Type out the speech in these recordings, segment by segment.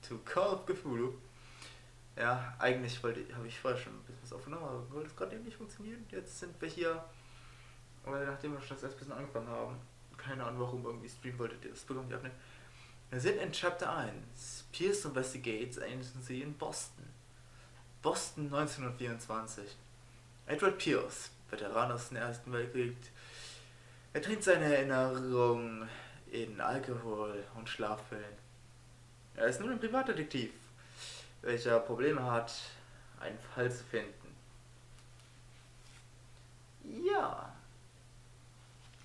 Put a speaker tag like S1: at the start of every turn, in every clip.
S1: to Call of Cthulu. Ja, eigentlich habe ich vorher schon ein bisschen was aufgenommen, aber wollte es gerade eben nicht funktionieren. Jetzt sind wir hier, weil nachdem wir schon das erst ein bisschen angefangen haben, keine Ahnung warum, irgendwie streamen wolltet ihr das Programm nicht abnehmen. Wir sind in Chapter 1. Pierce investigates Agency in Boston. Boston 1924. Edward Pierce, Veteran aus dem Ersten Weltkrieg, er trinkt seine Erinnerung in Alkohol und Schlafpillen. Er ist nun ein Privatdetektiv, welcher Probleme hat, einen Fall zu finden. Ja.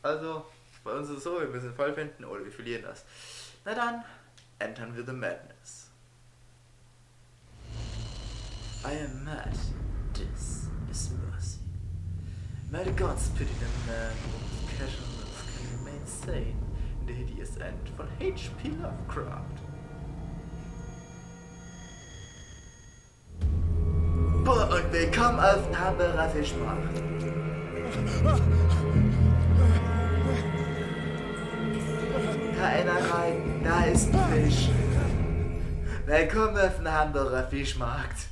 S1: Also, bei uns ist es so, wir müssen einen Fall finden oder wir verlieren das. Na dann, entern wir the madness. I am mad. This is mercy. May the gods pity the man whose casualness can remain sane in the hideous end von H.P. Lovecraft. Und willkommen auf den Hamburger Fischmarkt. Da einer rein, da ist ein Fisch. Willkommen auf den Hamburger Fischmarkt.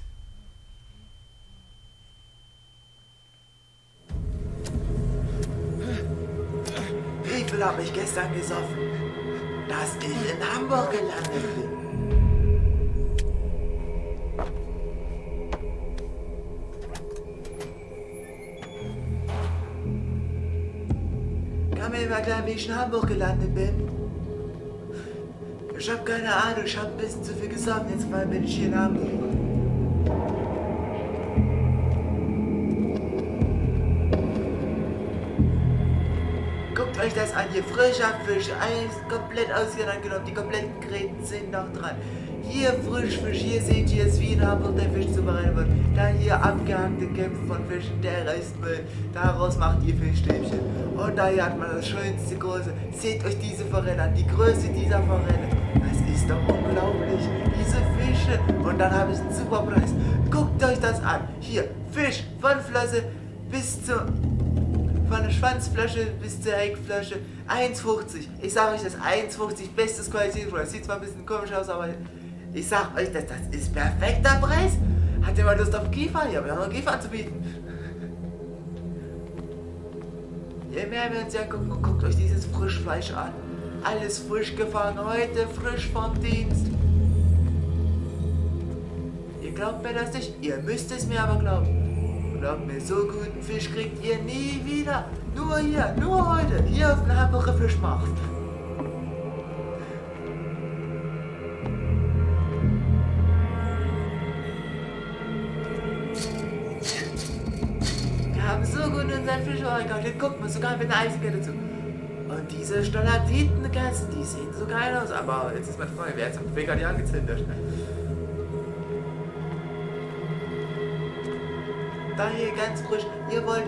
S1: Wie viel habe ich gestern gesoffen, dass ich in Hamburg gelandet bin? Kann mir mal klar, wie ich in Hamburg gelandet bin? Ich hab keine Ahnung, ich hab ein bisschen zu viel gesoffen, jetzt mal bin ich hier in Hamburg. Guckt euch das an, hier frischer Fisch, alles komplett auseinandergenommen, die kompletten Gräten sind noch dran. Hier Frischfisch, hier seht ihr es, wie in Hamburg der Fisch zubereitet wird. Da hier abgehackte Köpfe von Fischen, der Restmüll, daraus macht ihr Fischstäbchen. Und da hier hat man das schönste große, seht euch diese Forelle an, die Größe dieser Forelle. Das ist doch unglaublich, diese Fische. Und dann habe ich einen super Preis. Guckt euch das an, hier, Fisch von Flosse bis zur... Von der Schwanzflasche bis zur Heckflasche 1,50. Ich sage euch das 1,50, bestes Qualitätspreis. Sieht zwar ein bisschen komisch aus, aber ich sag euch, das ist perfekter Preis. Hat ihr mal Lust auf Kiefer? Ja, wir haben noch Kiefer anzubieten. Je mehr wir uns ja gucken, guckt euch dieses Frischfleisch an. Alles frisch gefangen, heute frisch vom Dienst. Ihr glaubt mir das nicht? Ihr müsst es mir aber glauben. Glaubt mir, so guten Fisch kriegt ihr nie wieder. Nur hier, nur heute, hier auf dem Hamburger Fischmarkt. Wir haben so gut unseren Fisch gekauft. Guckt mal, sogar mit einer Eisenkette dazu. Und diese Stalaktitenkasten, die sehen so geil aus. Aber jetzt ist meine Frage, wer hat zum Bäcker die angezündet? Da hier ganz frisch, ihr wollt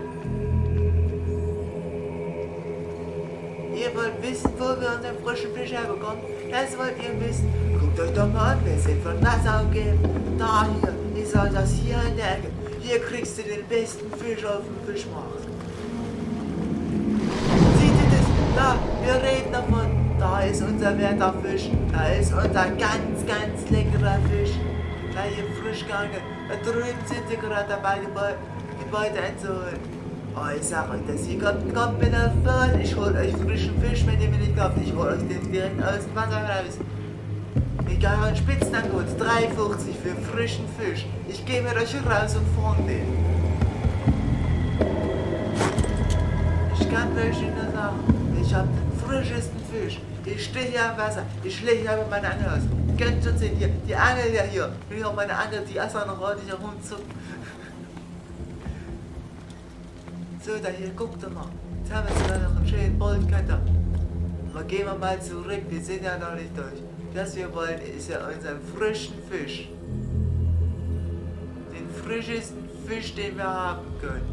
S1: wissen, wo wir unseren frischen Fisch herbekommen? Das wollt ihr wissen. Guckt euch doch mal an, wir sind von Nassau umgeben. Da hier, ich sag das hier in der Ecke. Hier kriegst du den besten Fisch auf dem Fischmarkt. Seht ihr das? Da, wir reden davon. Da ist unser werter Fisch. Da ist unser ganz, ganz leckerer Fisch. Da hier frisch geangelt. Da drüben sind sie gerade dabei, die Beute einzuholen. Oh, ich sag euch das, hier kommt mit der Föhn. Ich hol euch frischen Fisch, wenn ihr mir nicht glaubt. Ich hol euch den direkt aus dem Wasser raus. Ich gebe euch ein Spitzenangebot, 3,50 für frischen Fisch. Ich gehe mit euch raus und vorn den. Ich kann euch nur sagen, ich hab den frischesten Fisch. Ich stehe hier am Wasser, ich lege hier mit meiner Angel aus. Könnt schon sehen, hier, die Angel ja hier. Hier auch meine Angel, die erst noch ordentlich herumzucken. So, da hier, guckt doch mal. Jetzt haben wir sogar noch einen schönen Boltcutter. Aber gehen wir mal zurück, wir sind ja noch nicht durch. Was wir wollen, ist ja unseren frischen Fisch. Den frischesten Fisch, den wir haben können.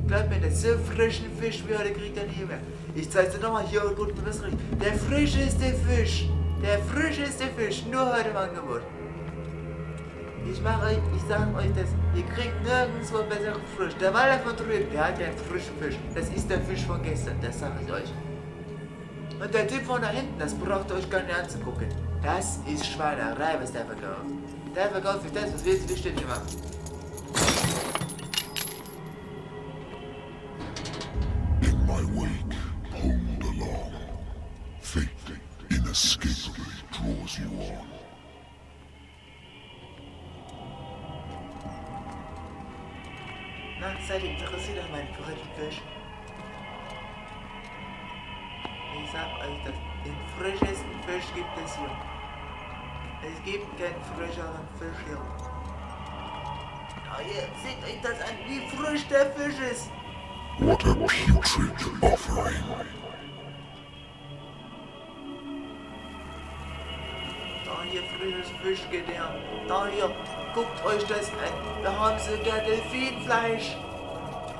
S1: Glaubt mir, das so frischen Fisch wie heute kriegt er nie mehr. Ich zeig's dir nochmal hier und unten was riecht. Der frischeste Fisch, nur heute im Angebot. Ich sag euch das, ihr kriegt nirgendwo besseren Fisch. Der Walder von drüben, der hat ja einen frischen Fisch. Das ist der Fisch von gestern, das sag ich euch. Und der Typ von da hinten, das braucht ihr euch gar nicht anzugucken. Das ist Schweinerei, was der verkauft. Der verkauft für das, was wir jetzt beständig machen.
S2: In my wake, pulled along. Fate inescapably draws you on.
S1: Na, seid ihr interessiert an meinen verrückten Fisch? Ich sag euch das, den frischesten Fisch gibt es hier. Es gibt keinen frischeren Fisch hier. Na, ihr seht euch das an, wie frisch der Fisch ist.
S2: What a putrid offering.
S1: Da hier frisches Fischgedärm. Da hier, guckt euch das an. Wir haben sogar Delfinfleisch.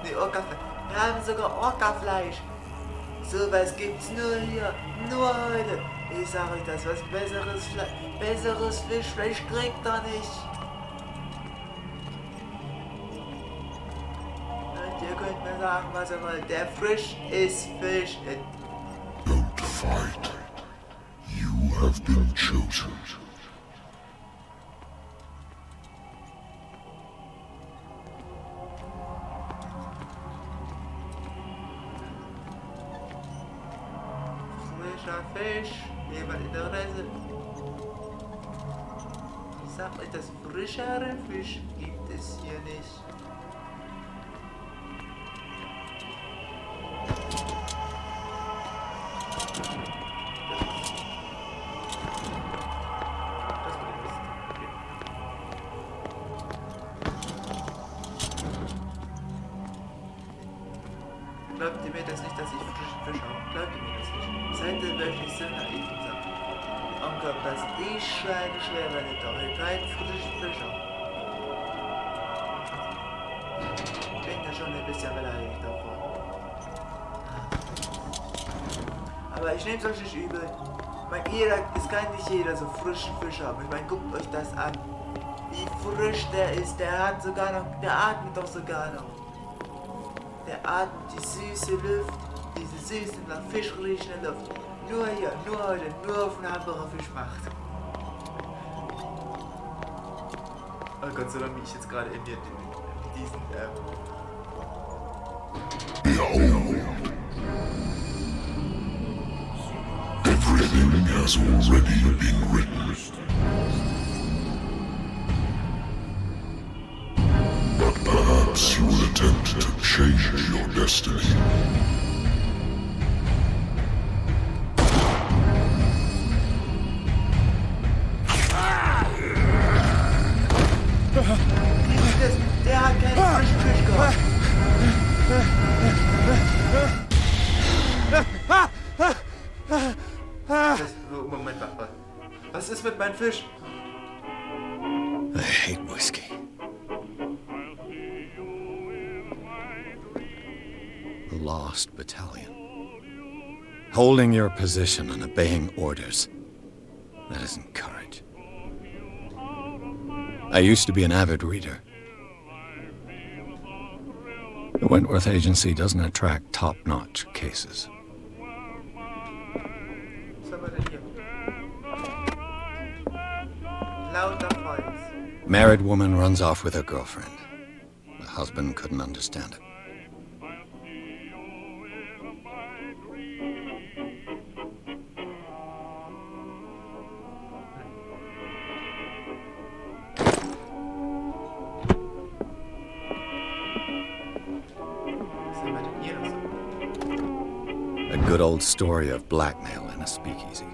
S1: Ne, Orcafleisch. Wir haben sogar Orcafleisch. Sowas gibt's nur hier, nur heute. Ich sag euch das, was besseres Fischfleisch kriegt ihr nicht. Und ihr könnt mir sagen, was ihr wollt. Der Fisch ist Fisch.
S2: Don't fight. You have been chosen.
S1: Frischer Fisch, jemand Interesse. Ich sag euch, das frischere Fisch gibt es hier nicht. Glaubt ihr mir das nicht, dass ich frischen Fisch habe? Glaubt ihr mir das nicht? Seid ihr wirklich so naiv und sagt, Onkel, dass ich schweineschwer werde, doch ich keinen frischen Fisch habe? Ich bin ja schon ein bisschen beleidigt davon. Aber ich nehme es euch nicht übel. Ich meine, es kann nicht jeder so frischen Fisch haben. Ich meine, guckt euch das an. Wie frisch der ist. Der atmet doch sogar noch. Der atmet die süße Luft, diese süße, nach Fisch riechende Luft. Nur hier, nur heute, nur auf den Hamburger Fischmarkt. Oh Gott sei Dank, wie ich jetzt gerade in diesen,
S2: Behold. Everything has already been written. But perhaps you will attempt to change your destiny.
S1: Der hat keinen frischen Fisch gehabt. Moment mal. Was ist mit meinem Fisch?
S3: I hate whiskey. The Lost Battalion. Holding your position and obeying orders. That isn't courage. I used to be an avid reader. The Wentworth Agency doesn't attract top-notch cases.
S1: Was haben wir denn hier? Lauter Holz.
S3: Married woman runs off with her girlfriend. The husband couldn't understand it.
S1: Was haben wir denn hier noch so?
S3: A good old story of blackmail in a speakeasy.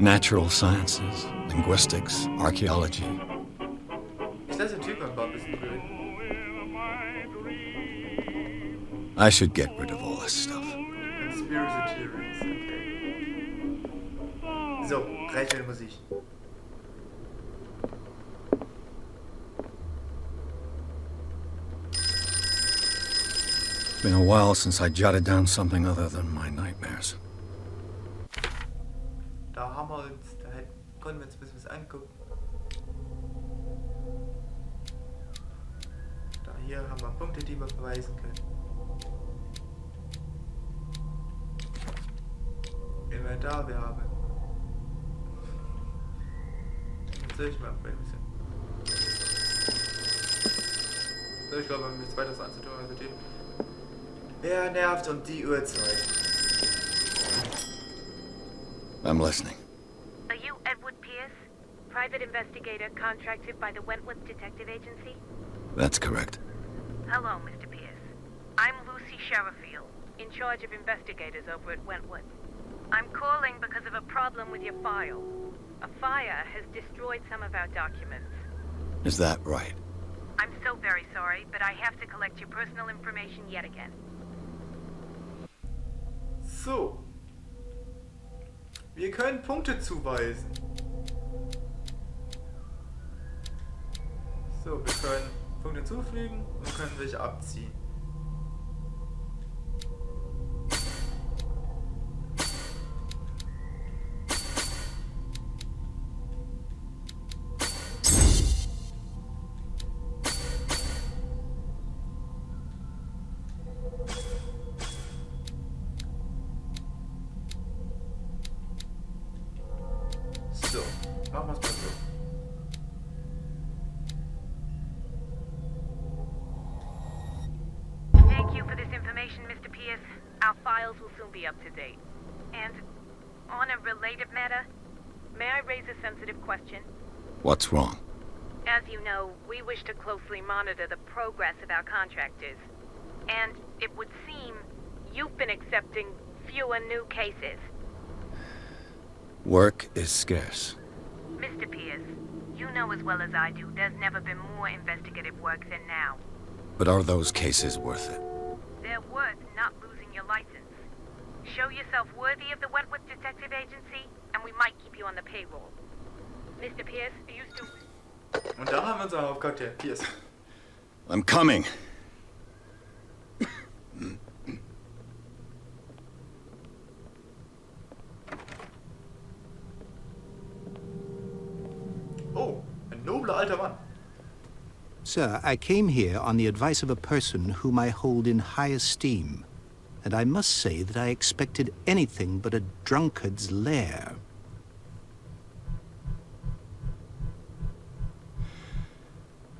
S3: Natural sciences, linguistics, archaeology.
S1: Ist das ein Typ am Bord? Bisschen blöd.
S3: I should get rid of all this stuff.
S1: Conspiracy theories, okay. So, reicht mit der Musik.
S3: been a while since I jotted down something other than my nightmares.
S1: Da haben wir uns, konnten wir uns ein bisschen was angucken. Da hier haben wir Punkte, die wir verweisen können. Inventar, wir haben. Jetzt soll ich mal ein bisschen. So, ich glaube, wir haben nichts weiteres anzutun, also die. Wer nervt um die Uhrzeit?
S3: I'm listening.
S4: Are you Edward Pierce, private investigator contracted by the Wentworth Detective Agency?
S3: That's correct.
S4: Hello, Mr. Pierce. I'm Lucy Sherifield, in charge of investigators over at Wentworth. I'm calling because of a problem with your file. A fire has destroyed some of our documents.
S3: Is that right?
S4: I'm so very sorry, but I have to collect your personal information yet again.
S1: So. Wir können Punkte zuweisen. So, wir können Punkte zufügen und können welche abziehen. So, machen wir es mal so.
S4: Thank you for this information, Mr. Pierce. Our files will soon be up to date. And on a related matter, may I raise a sensitive question?
S3: What's wrong?
S4: As you know, we wish to closely monitor the progress of our contractors. And it would seem you've been accepting fewer new cases.
S3: Work is scarce.
S4: Mr. Pierce, you know as well as I do there's never been more investigative work than now.
S3: But are those cases worth it?
S4: They're worth not losing your license. Show yourself worthy of the Wentworth Detective Agency, and we might keep you on the payroll. Mr. Pierce, are you still...
S1: Und da haben wir unseren Hauptcharakter, Pierce.
S3: I'm coming.
S1: Oh, ein nobler alter Mann.
S5: Sir, I came here on the advice of a person whom I hold in high esteem, and I must say that I expected anything but a drunkard's lair.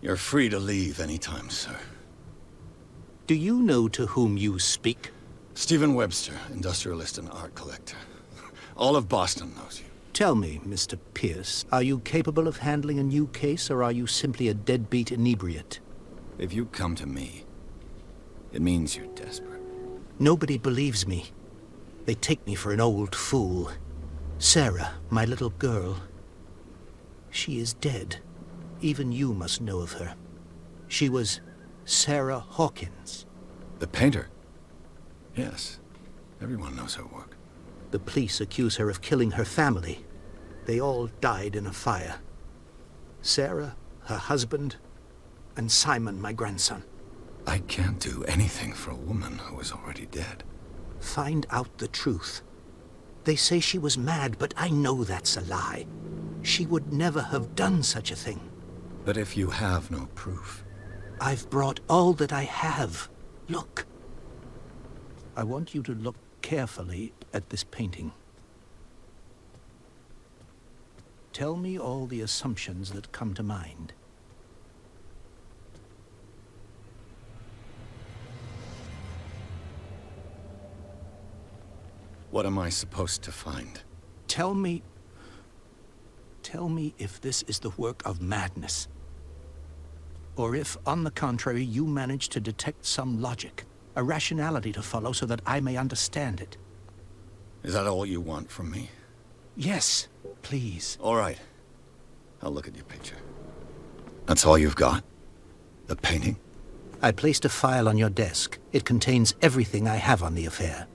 S3: You're free to leave anytime, sir.
S5: Do you know to whom you speak?
S3: Stephen Webster, industrialist and art collector. All of Boston knows you.
S5: Tell me, Mr. Pierce, are you capable of handling a new case, or are you simply a deadbeat inebriate?
S3: If you come to me, it means you're desperate.
S5: Nobody believes me. They take me for an old fool. Sarah, my little girl, she is dead. Even you must know of her. She was Sarah Hawkins.
S3: The painter? Yes. Everyone knows her work.
S5: The police accuse her of killing her family. They all died in a fire. Sarah, her husband, and Simon, my grandson.
S3: I can't do anything for a woman who is already dead.
S5: Find out the truth. They say she was mad, but I know that's a lie. She would never have done such a thing.
S3: But if you have no proof...
S5: I've brought all that I have. Look. I want you to look carefully at this painting. Tell me all the assumptions that come to mind.
S3: What am I supposed to find?
S5: Tell me if this is the work of madness. Or if, on the contrary, you manage to detect some logic, a rationality to follow so that I may understand it.
S3: Is that all you want from me?
S5: Yes, please.
S3: All right. I'll look at your picture. That's all you've got? The painting?
S5: I placed a file on your desk. It contains everything I have on the affair.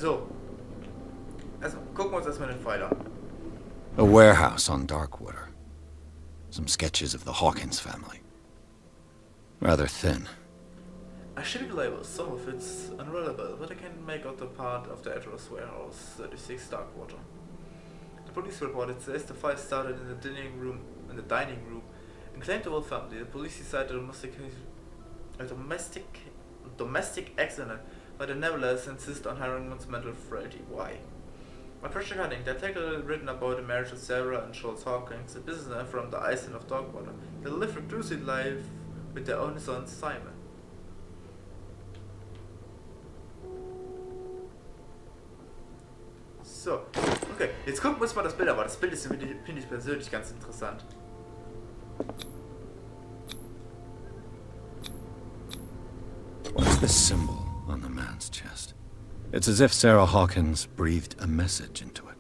S1: So. Also, gucken wir uns erstmal den Pfeil an.
S3: A warehouse on Darkwater. Some sketches of the Hawkins family. Rather thin.
S1: A shipping label, some of it's unreliable, but I can make out the part of the address warehouse 36 Darkwater. The police report it says the fire started in the dining room and claimed the whole family. The police decided a domestic accident, but they nevertheless insist on Harriman's mental frailty. Why? My pressure cutting, the article written about the marriage of Sarah and Charles Hawkins, a businessman from the island of Darkwater. They live a cruisy life with their only son Simon. So, okay, jetzt gucken wir uns mal das Bild an, aber das Bild ist, finde ich persönlich ganz interessant.
S3: What's this symbol on the man's chest? It's as if Sarah Hawkins breathed a message into it.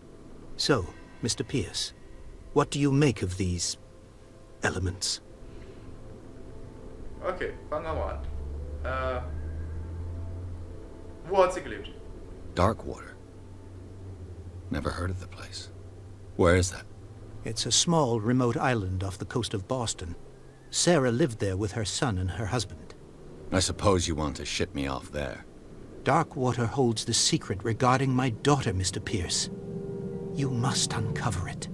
S5: So, Mr. Pierce, what do you make of these elements?
S1: Okay, fangen wir mal an. Wo hat sie gelebt?
S3: Darkwater. Never heard of the place. Where is that?
S5: It's a small, remote island off the coast of Boston. Sarah lived there with her son and her husband.
S3: I suppose you want to ship me off there.
S5: Darkwater holds the secret regarding my daughter, Mr. Pierce. You must uncover it.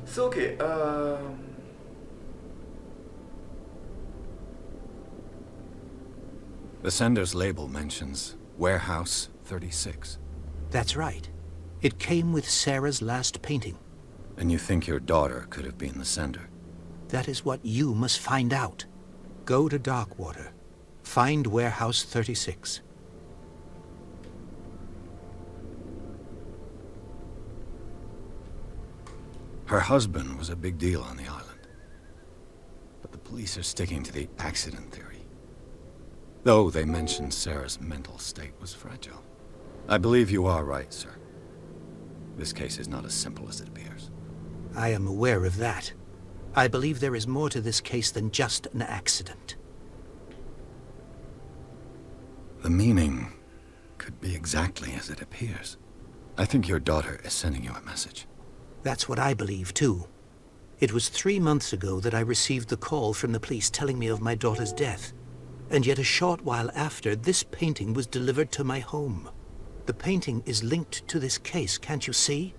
S1: So, okay,
S3: The sender's label mentions Warehouse 36.
S5: That's right. It came with Sarah's last painting.
S3: And you think your daughter could have been the sender?
S5: That is what you must find out. Go to Darkwater. Find Warehouse 36.
S3: Her husband was a big deal on the island. But the police are sticking to the accident theory. Though they mentioned Sarah's mental state was fragile. I believe you are right, sir. This case is not as simple as it appears.
S5: I am aware of that. I believe there is more to this case than just an accident.
S3: The meaning could be exactly as it appears. I think your daughter is sending you a message.
S5: That's what I believe, too. It was 3 months ago that I received the call from the police telling me of my daughter's death. And yet a short while after, this painting was delivered to my home. The painting is linked to this case, can't you see?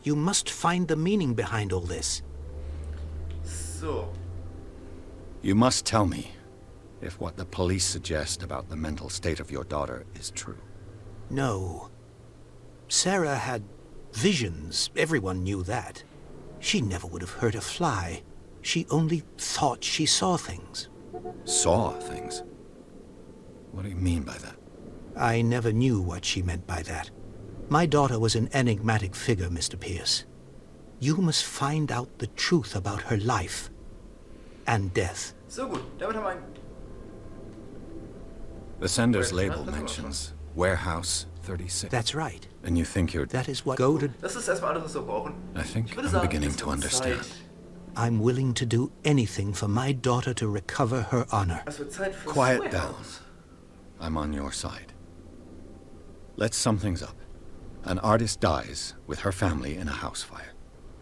S5: You must find the meaning behind all this.
S1: so.
S3: You must tell me if what the police suggest about the mental state of your daughter is true.
S5: No. Sarah had visions. Everyone knew that. She never would have hurt a fly. She only thought she saw things.
S3: Saw things? What do you mean by that?
S5: I never knew what she meant by that. My daughter was an enigmatic figure, Mr. Pierce. You must find out the truth about her life and death.
S1: So gut, damit haben wir ein...
S3: The sender's label mentions Warehouse 36.
S5: That's right.
S3: And you think you're...
S5: That is what... Go to...
S1: Das ist erstmal alles, was wir brauchen.
S3: I think
S1: Ich würde
S3: I'm
S1: sagen,
S3: beginning
S1: es
S3: to
S1: wird
S3: understand.
S1: Zeit.
S5: I'm willing to do anything for my daughter to recover her honor.
S1: Es wird Zeit für
S3: Quiet
S1: Swear
S3: down.
S1: House.
S3: I'm on your side. Let's sum things up. An artist dies with her family in a house fire.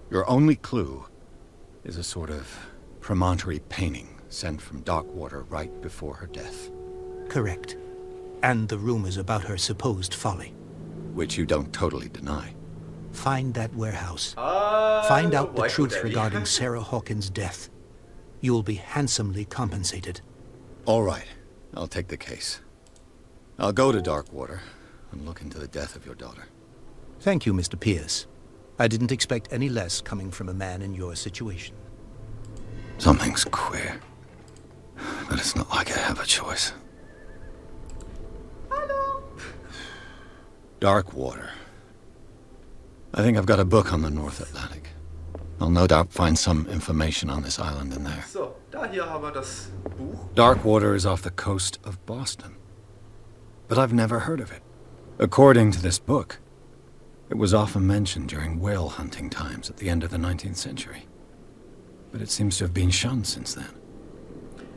S3: Your only clue is a sort of promontory painting sent from Darkwater right before her death.
S5: Correct. And the rumors about her supposed folly.
S3: Which you don't totally deny.
S5: Find that warehouse. Find out the
S1: boy,
S5: truth
S1: Daddy.
S5: regarding Sarah Hawkins' death. You'll be handsomely compensated.
S3: All right, I'll take the case. I'll go to Darkwater and look into the death of your daughter.
S5: Thank you, Mr. Pierce. I didn't expect any less coming from a man in your situation.
S3: Something's queer. But it's not like I have a choice. Darkwater. I think I've got a book on the North Atlantic. I'll no doubt find some information on this island in there.
S1: So, da hier haben wir das Buch.
S3: Darkwater is off the coast of Boston. But I've never heard of it. According to this book, it was often mentioned during whale hunting times at the end of the 19th century. But it seems to have been shunned since then.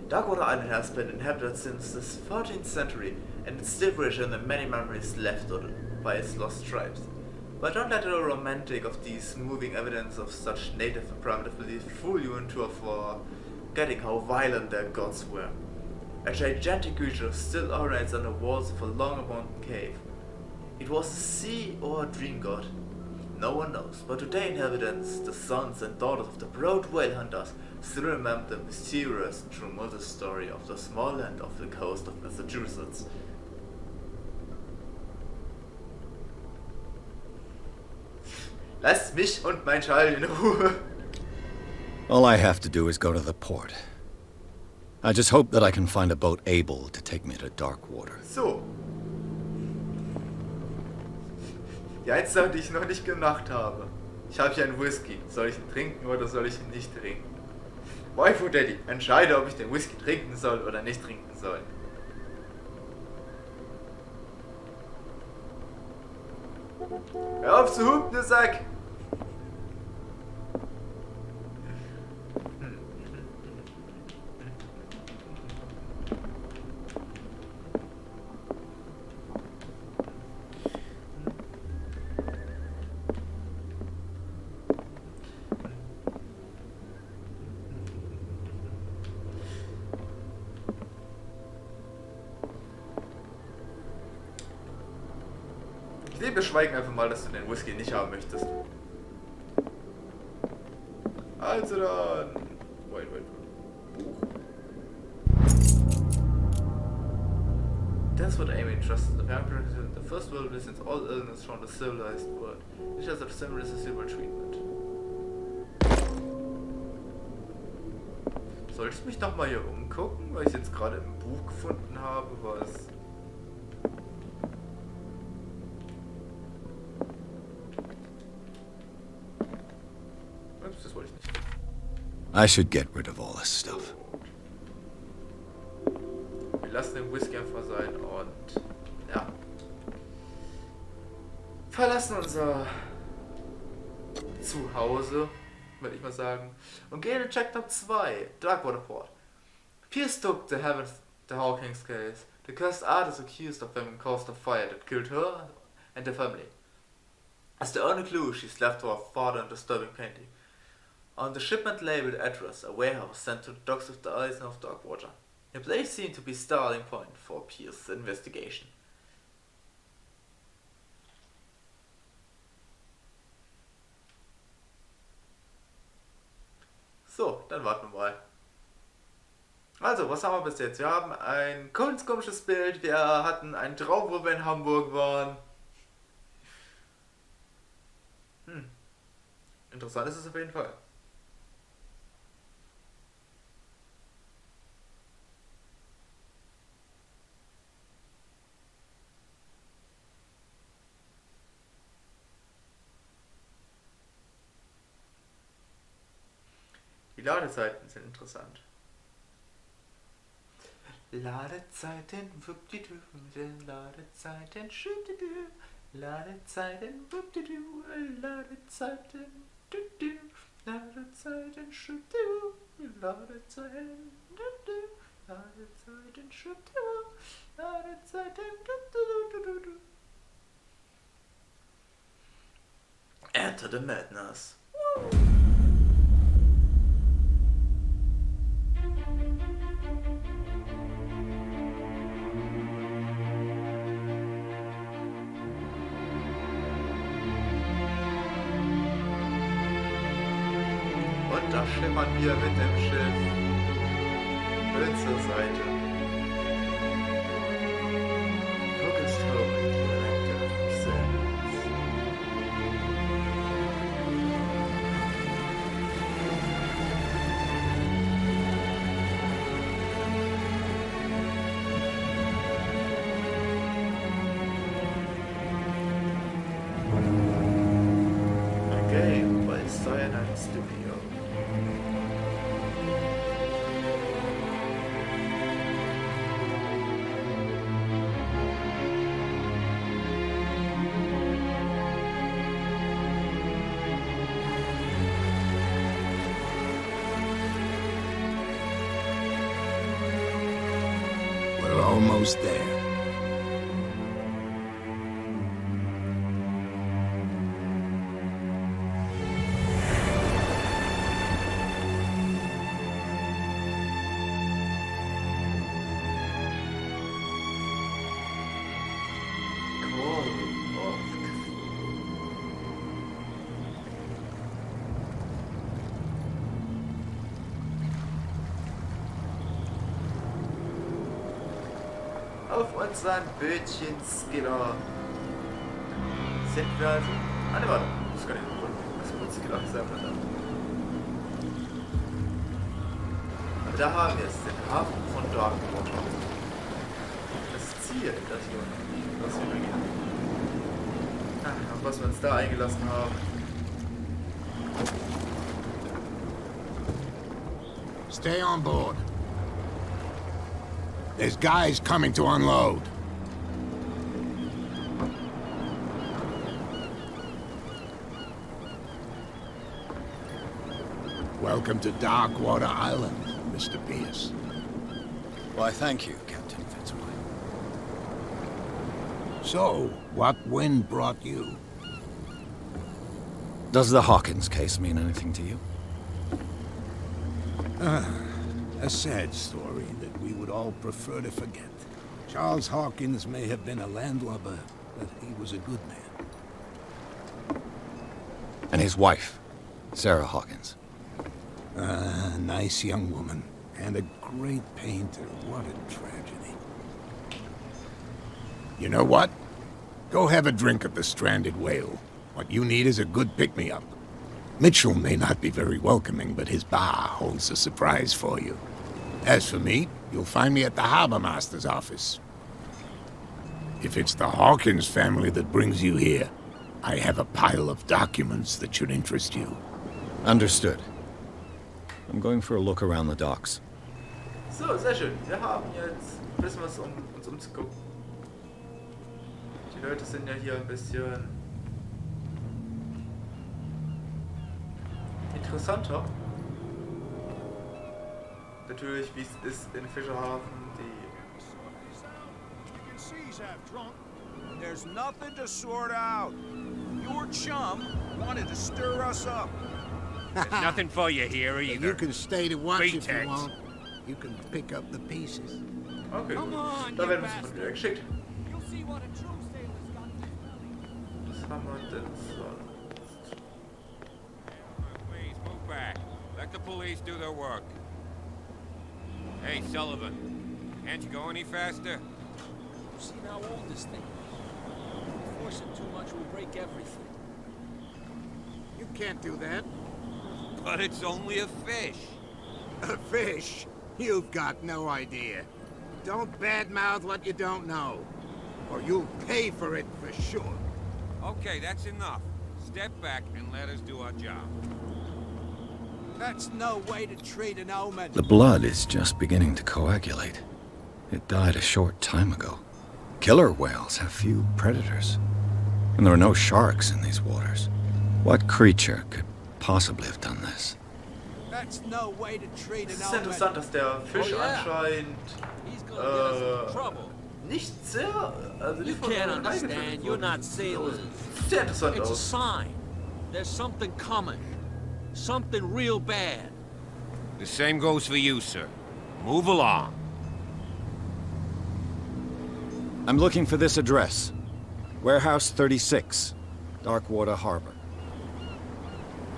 S1: Darkwater Island has been inhabited since the 13th century, and it's still rich in the many memories left by its lost tribes. But don't let the romantic of these moving evidence of such native and primitive beliefs fool you into forgetting how violent their gods were. A gigantic creature still ornates on the walls of a long abandoned cave. It was a sea or a dream god. No one knows, but today inhabitants, the sons and daughters of the broad whale hunters, still remember the mysterious and tumultuous story of the small land off the coast of Massachusetts. Lass mich und mein Schall in Ruhe.
S3: All I have to do is go to the port. I just hope that I can find a boat able to take me to Darkwater.
S1: So. Die eine Sache, die ich noch nicht gemacht habe. Ich habe hier einen Whisky. Soll ich ihn trinken oder soll ich ihn nicht trinken? Waifu Daddy, entscheide, ob ich den Whisky trinken soll oder nicht trinken soll. Hör auf zu hupen, du Sack! Wir schweigen einfach mal, dass du den Whisky nicht haben möchtest. Also dann. Wait. Buch. That's what Amy trusts. The parent in the first world since all illness from the civilized world. It has a similar silver treatment. Soll ich mich nochmal hier umgucken, weil ich jetzt gerade im Buch gefunden habe, was. Das wollte ich nicht.
S3: I should get rid of all this stuff.
S1: Wir lassen den Whisky einfach sein und ja. Verlassen unser Zuhause, würde ich mal sagen, und gehen in Chapter 2, Darkwater Port. Pierce took the Hawkins case. The cursed art is accused of having caused a fire that killed her and her family. As the only clue she's left to her father and disturbing painting. On the shipment labeled address, a warehouse sent to the docks of the Island of Darkwater. The place seemed to be starting point for Pierce's investigation. So, dann warten wir mal. Also, was haben wir bis jetzt? Wir haben ein komisches Bild, wir hatten einen Traum, wo wir in Hamburg waren. Interessant ist es auf jeden Fall. Die Ladezeiten sind interessant. Ladezeiten, wuppdidu, Ladezeiten, schüttidu, Ladezeiten, wuppdidu, Ladezeiten, düdu, Ladezeiten, schüttidu, Ladezeiten, düdu, Ladezeiten, schüttidu, Ladezeiten, düdu. Enter the madness. Und da schimmern wir mit dem Schiff schön zur Seite. Focused home into the nectar of sadness. A game by Sein, dann, Studio.
S6: almost there.
S1: Auf unseren Bötchen Skiller sind wir also. Ah, ne, warte. Das kann ich nicht. Das muss Skiller sein, verdammt. Aber da haben wir es, den Hafen von Darkwater. Das Ziel, das wir begehen. Auf was wir uns da eingelassen haben.
S6: Stay on board. There's guys coming to unload. Welcome to Darkwater Island, Mr. Pierce.
S3: Why, thank you, Captain Fitzroy.
S6: So, what wind brought you?
S3: Does the Hawkins case mean anything to you?
S6: A sad story that we would all prefer to forget. Charles Hawkins may have been a landlubber, but he was a good man.
S3: And his wife, Sarah Hawkins.
S6: A nice young woman, and a great painter. What a tragedy. You know what? Go have a drink at the Stranded Whale. What you need is a good pick-me-up. Mitchell may not be very welcoming, but his bar holds a surprise for you. As for me, you'll find me at the Harbor Master's office. If it's the Hawkins family that brings you here, I have a pile of documents that should interest you.
S3: Understood. I'm going for a look around the docks.
S1: So, sehr schön. Wir haben jetzt ein bisschen was, um uns umzugucken. Die Leute sind ja hier ein bisschen interessanter. Natürlich, wie es ist in Fischerhafen,
S7: There's nothing to sort out. Your chum wanted to stir us up.
S8: There's nothing for you here either.
S6: You can stay to watch if you
S8: Pretext.
S6: want. You can pick up the pieces.
S1: Okay,
S8: Come on,
S1: da
S8: you
S1: werden wir uns wieder geschickt.
S8: You'll see what a true sailor's got in his belly.
S1: Was haben wir denn sonst?
S9: Please move back. Let the police do their work. Hey, Sullivan, can't you go any faster?
S10: See how old this thing is. If we force it too much, we'll break everything.
S6: You can't do that.
S9: But it's only a fish.
S6: A fish? You've got no idea. Don't badmouth what you don't know, or you'll pay for it for sure.
S9: Okay, that's enough. Step back and let us do our job.
S7: That's no way to treat an omen.
S3: The blood is just beginning to coagulate. It died a short time ago. Killer whales have few predators. And there are no sharks in these waters. What creature could possibly have done this?
S7: That's no way to treat
S1: Es
S7: an
S1: ist
S7: omen.
S1: interessant, dass der Fisch anscheinend
S10: He's gonna get us in trouble.
S1: nicht sehr, also
S10: You
S1: nicht von
S10: can't
S1: Haien
S10: understand.
S1: gefüttert
S10: You're
S1: wurde.
S10: not sailors.
S1: Sieht sehr interessant
S10: It's a
S1: aus.
S10: sign. There's something coming. Something real bad.
S9: The same goes for you, sir. Move along.
S3: I'm looking for this address. Warehouse 36, Darkwater Harbor.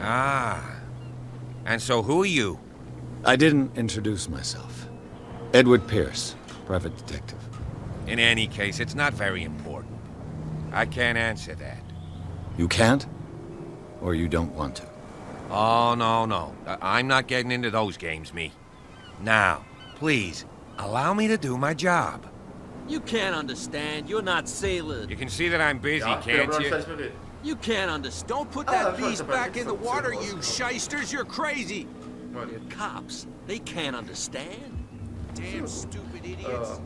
S9: Ah. And so who are you?
S3: I didn't introduce myself. Edward Pierce, private detective.
S9: In any case, it's not very important. I can't answer that.
S3: You can't? Or you don't want to?
S9: Oh, no. I'm not getting into those games, me. Now, please, allow me to do my job.
S10: You can't understand. You're not sailors.
S9: You can see that I'm busy,
S1: Ja, wir
S9: can't
S1: wollen
S9: you?
S1: gleich mal reden.
S10: You can't understand.
S7: Don't put
S1: Ah,
S7: that
S1: I've heard
S7: beast
S1: about
S7: back
S1: it.
S7: in the water, you shysters. You're crazy.
S10: Cops, they can't understand.
S7: Damn stupid idiots.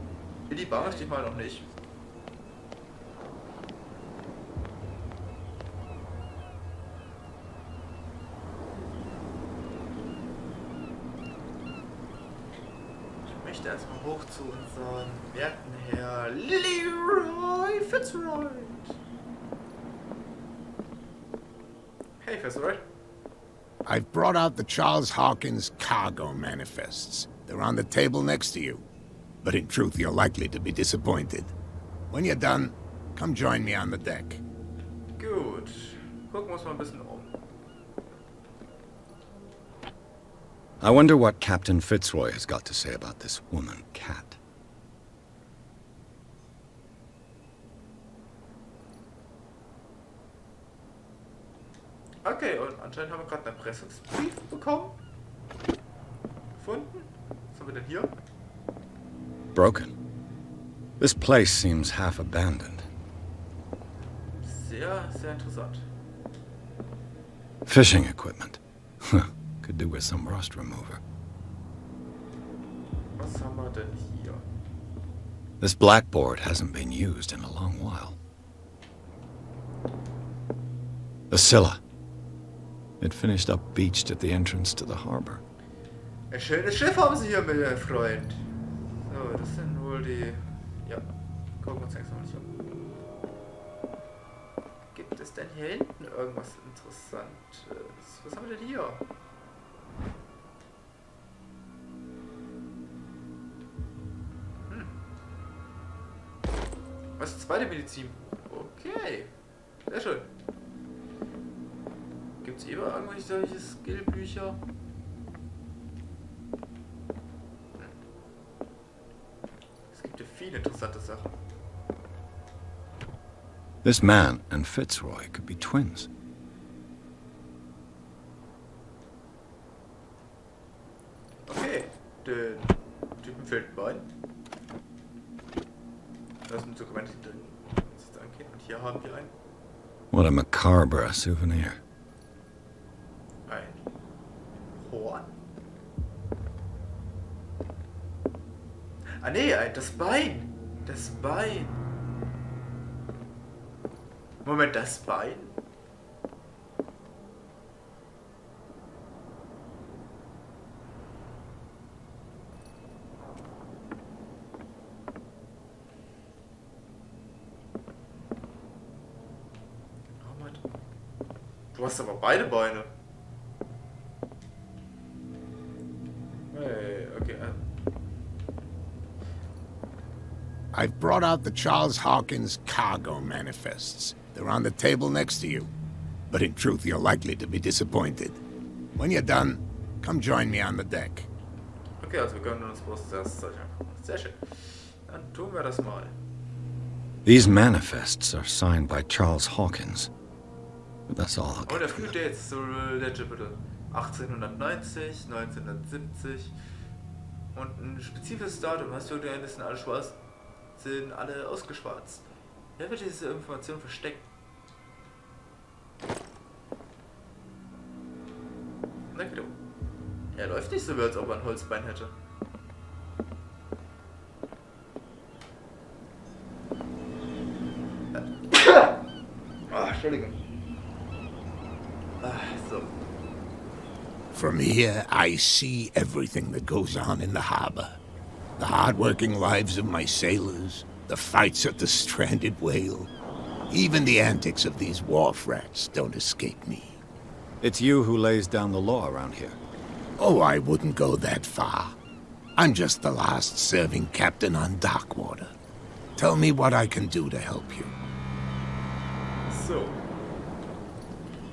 S1: In die Bar steht mal noch nicht. Ich möchte erstmal hoch zu unseren werten Herr Leroy Fitzroy. Hey, Fitzroy.
S6: I've brought out the Charles Hawkins cargo manifests. They're on the table next to you. But in truth, you're likely to be disappointed. When you're done, come join me on the deck.
S1: Gut. Gucken wir uns mal ein bisschen um.
S3: I wonder what Captain Fitzroy has got to say about this woman, Cat.
S1: Okay, und anscheinend haben wir gerade einen Erpressungsbrief bekommen. Gefunden. Was haben wir denn hier?
S3: Broken. This place seems half abandoned.
S1: Sehr, sehr interessant.
S3: Fishing equipment. Could do with some rust remover.
S1: Was haben wir denn hier?
S3: This blackboard hasn't been used in a long while. The Scylla. It finished up beached at the entrance to the harbor.
S1: Ein schönes Schiff haben sie hier, mein Freund. So, das sind wohl die... Ja, gucken wir uns nächstes Mal nicht um. Gibt es denn hier hinten irgendwas Interessantes? Was haben wir denn hier? Was ist das zweite Medizin? Okay. Sehr schön. Gibt es immer irgendwelche solche Skillbücher? Es gibt ja viele interessante Sachen.
S3: This man and Fitzroy could be twins.
S1: Okay, den Typen fehlt ein Bein. Da ist ein Dokument drin, was es angeht. Und hier haben wir ein
S3: What a macabre souvenir.
S1: Horn. Ah nee, das Bein. Das Bein. Moment, das Bein? Du hast aber beide Beine. Hey, okay.
S6: I've brought out the Charles Hawkins cargo manifests. They're on the table next to you. But in truth, you're likely to be disappointed. When you're done, come join me on the deck.
S1: Okay, also wir können uns bloß das Zeug angucken. Sehr schön. Dann tun wir das mal.
S3: These manifests are signed by Charles Hawkins. But that's all I'll
S1: Und
S3: get
S1: der
S3: from
S1: Few
S3: them.
S1: Dates zur Ledger bitte. 1890, 1970 und ein spezifisches Datum. Hast du gesehen, sind alle schwarz, sind alle ausgeschwarzt. Wer wird diese Information verstecken? Danke du. Er läuft nicht so, wie als ob er ein Holzbein hätte. Entschuldigung. So.
S6: From here, I see everything that goes on in the harbor. The hard-working lives of my sailors, the fights at the stranded whale. Even the antics of these wharf rats don't escape me.
S3: It's you who lays down the law around here.
S6: Oh, I wouldn't go that far. I'm just the last serving captain on Darkwater. Tell me what I can do to help you.
S1: So.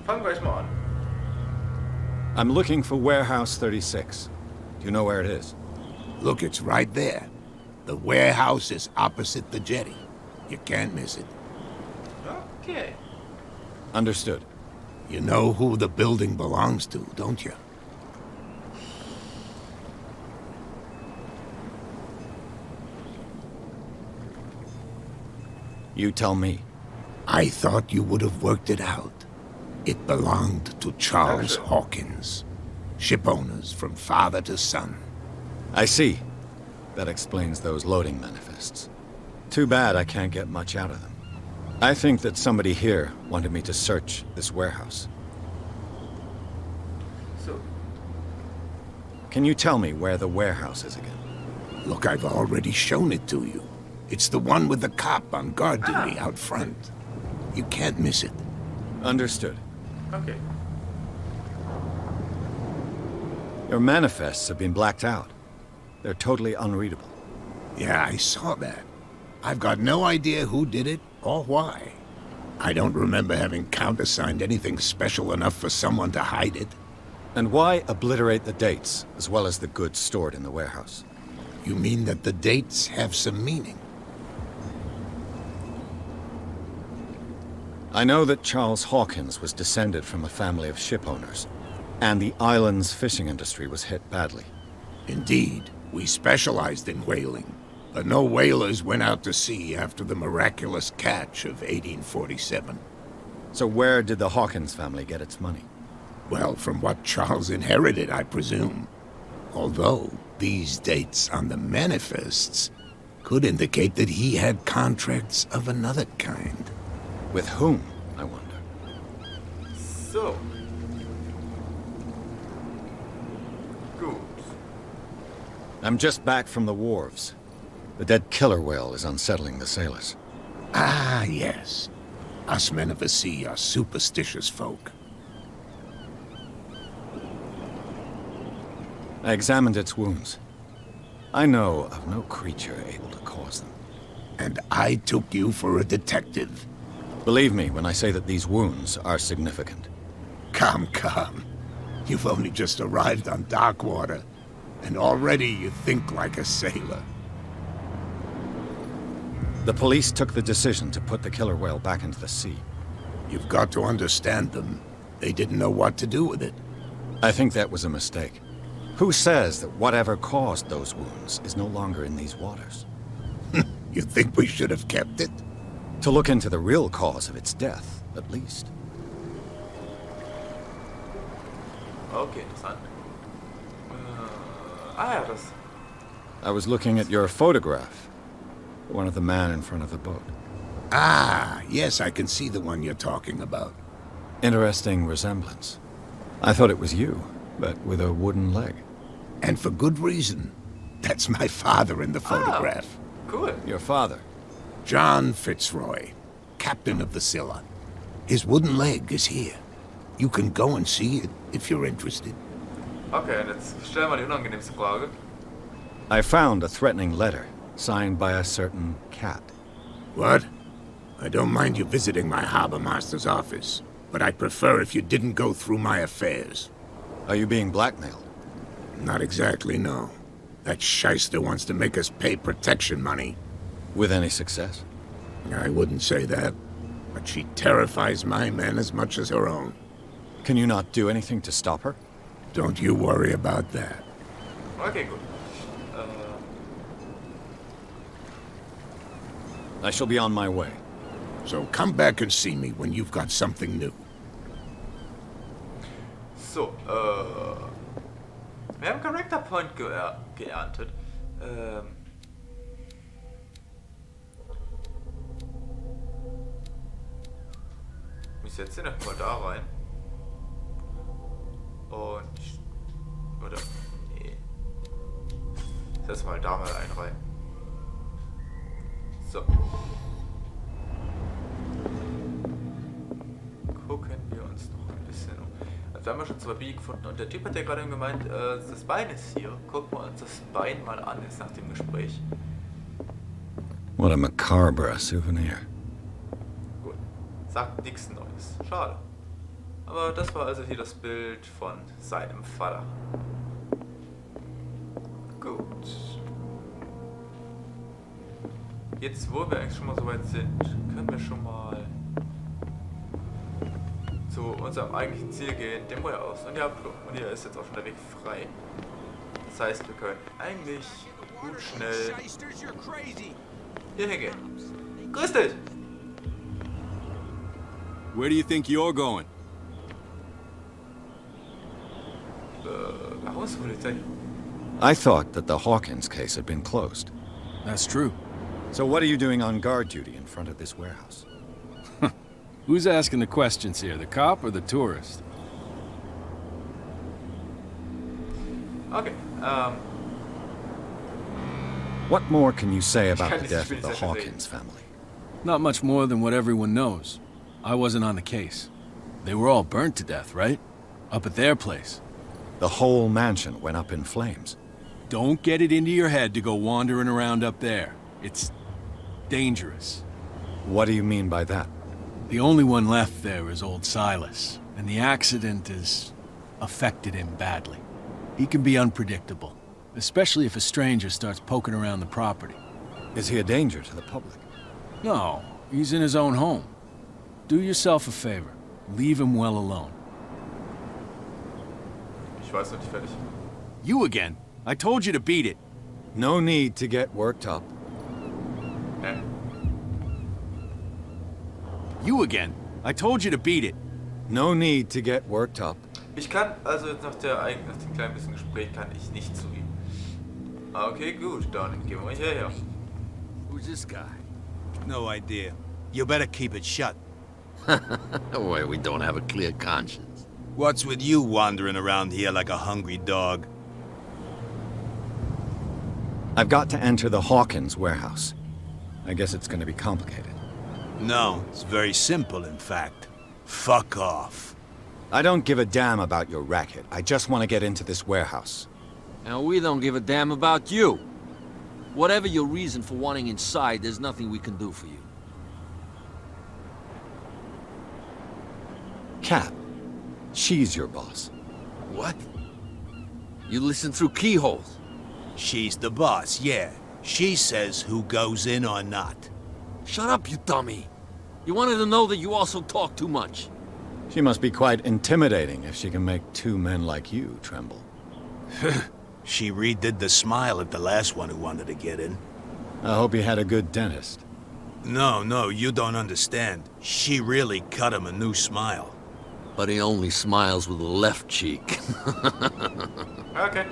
S1: Fangen wir gleich mal an.
S3: I'm looking for Warehouse 36. Do you know where it is?
S6: Look, it's right there. The warehouse is opposite the jetty. You can't miss it.
S1: Okay.
S3: Understood.
S6: You know who the building belongs to, don't you?
S3: You tell me.
S6: I thought you would have worked it out. It belonged to Charles Hawkins. Ship owners from father to son.
S3: I see. That explains those loading manifests. Too bad I can't get much out of them. I think that somebody here wanted me to search this warehouse.
S1: So.
S3: Can you tell me where the warehouse is again?
S6: Look, I've already shown it to you. It's the one with the cop on guard duty out front. You can't miss it.
S3: Understood.
S1: Okay.
S3: Your manifests have been blacked out. They're totally unreadable.
S6: Yeah, I saw that. I've got no idea who did it or why. I don't remember having countersigned anything special enough for someone to hide it.
S3: And why obliterate the dates, as well as the goods stored in the warehouse?
S6: You mean that the dates have some meaning?
S3: I know that Charles Hawkins was descended from a family of ship owners, and the island's fishing industry was hit badly.
S6: Indeed, we specialized in whaling, but no whalers went out to sea after the miraculous catch of 1847.
S3: So where did the Hawkins family get its money?
S6: Well, from what Charles inherited, I presume. Although, these dates on the manifests could indicate that he had contracts of another kind.
S3: With whom, I wonder?
S1: So. Gut.
S3: I'm just back from the wharves. The dead killer whale is unsettling the sailors.
S6: Ah, yes. Us men of the sea are superstitious folk.
S3: I examined its wounds. I know of no creature able to cause them.
S6: And I took you for a detective.
S3: Believe me when I say that these wounds are significant.
S6: Come, come. You've only just arrived on Darkwater, and already you think like a sailor.
S3: The police took the decision to put the killer whale back into the sea.
S6: You've got to understand them. They didn't know what to do with it.
S3: I think that was a mistake. Who says that whatever caused those wounds is no longer in these waters?
S6: You think we should have kept it?
S3: To look into the real cause of its death, at least.
S1: Okay, interessant. Ja, das.
S3: I was looking at your photograph. One of the man in front of the boat.
S6: Ah, yes, I can see the one you're talking about.
S3: Interesting resemblance. I thought it was you, but with a wooden leg.
S6: And for good reason. That's my father in the photograph.
S1: Cool.
S3: Your father?
S6: John Fitzroy, captain of the Scylla. His wooden leg is here. You can go and see it if you're interested.
S1: Okay, und jetzt stellen wir die unangenehmste Frage.
S3: I found a threatening letter, signed by a certain cat.
S6: What? I don't mind you visiting my harbor master's office, but I'd prefer if you didn't go through my affairs.
S3: Are you being blackmailed?
S6: Not exactly, no. That shyster wants to make us pay protection money.
S3: With any success?
S6: I wouldn't say that, but she terrifies my men as much as her own.
S3: Can you not do anything to stop her?
S6: Don't you worry about that.
S1: Okay, gut.
S3: I shall be on my way.
S6: So come back and see me when you've got something new.
S1: So, wir haben Character Point geerntet. Ich setze den mal da rein. Und. Oder. Nee. Ich setze mal da mal einen rein. So. Gucken wir uns noch ein bisschen um. Also wir haben ja schon 2 Biegen gefunden und der Typ hat ja gerade gemeint, das Bein ist hier. Gucken wir uns das Bein mal an, jetzt nach dem Gespräch.
S3: What a macabre souvenir.
S1: Gut. Sagt nichts Neues. Schade. Aber das war also hier das Bild von seinem Vater. Gut. Jetzt, wo wir eigentlich schon mal so weit sind, können wir schon mal zu unserem eigentlichen Ziel gehen, dem Warehouse. Und ja, und hier ist jetzt auch schon der Weg frei. Das heißt, wir können eigentlich gut schnell hier hingehen. Grüß dich!
S7: Where do you think you're going?
S1: Hauspolizei.
S3: I thought that the Hawkins case had been closed.
S7: That's true.
S3: So what are you doing on guard duty in front of this warehouse?
S7: Who's asking the questions here, the cop or the tourist?
S1: Okay,
S3: What more can you say about
S11: kann
S3: the
S11: dieses
S3: death
S11: Spiel
S3: of the
S11: nicht zu Ende
S3: Hawkins family?
S10: Not much more than what everyone knows. I wasn't on the case. They were all burnt to death, right? Up at their place.
S3: The whole mansion went up in flames.
S10: Don't get it into your head to go wandering around up there. It's dangerous.
S3: What do you mean by that?
S10: The only one left there is old Silas, and the accident has affected him badly. He can be unpredictable, especially if a stranger starts poking around the property.
S3: Is he a danger to the public?
S10: No, he's in his own home. Do yourself a favor. Leave him well alone.
S11: Ich weiß noch nicht fertig.
S10: You again? I told you to beat it.
S3: No need to get worked up.
S11: Hä?
S10: You again? I told you to beat it.
S3: No need to get worked up.
S11: Ich kann, also jetzt nach dem kleinen bisschen Gespräch, kann ich nicht zu ihm. Okay, gut, dann gehen wir mal hierher.
S12: Who's this guy?
S13: No idea. You better keep it shut.
S12: Why, we don't have a clear conscience.
S13: What's with you wandering around here like a hungry dog?
S3: I've got to enter the Hawkins warehouse. I guess it's gonna be complicated.
S13: No, it's very simple, in fact. Fuck off.
S3: I don't give a damn about your racket. I just want to get into this warehouse.
S12: And we don't give a damn about you. Whatever your reason for wanting inside, there's nothing we can do for you.
S3: Cat, she's your boss.
S12: What? You listen through keyholes.
S13: She's the boss, yeah. She says who goes in or not.
S12: Shut up, you dummy. You wanted to know that you also talk too much.
S3: She must be quite intimidating if she can make two men like you tremble.
S13: She redid the smile at the last one who wanted to get in.
S3: I hope you had a good dentist.
S13: No, you don't understand. She really cut him a new smile.
S12: But he only smiles with the left cheek.
S11: Okay.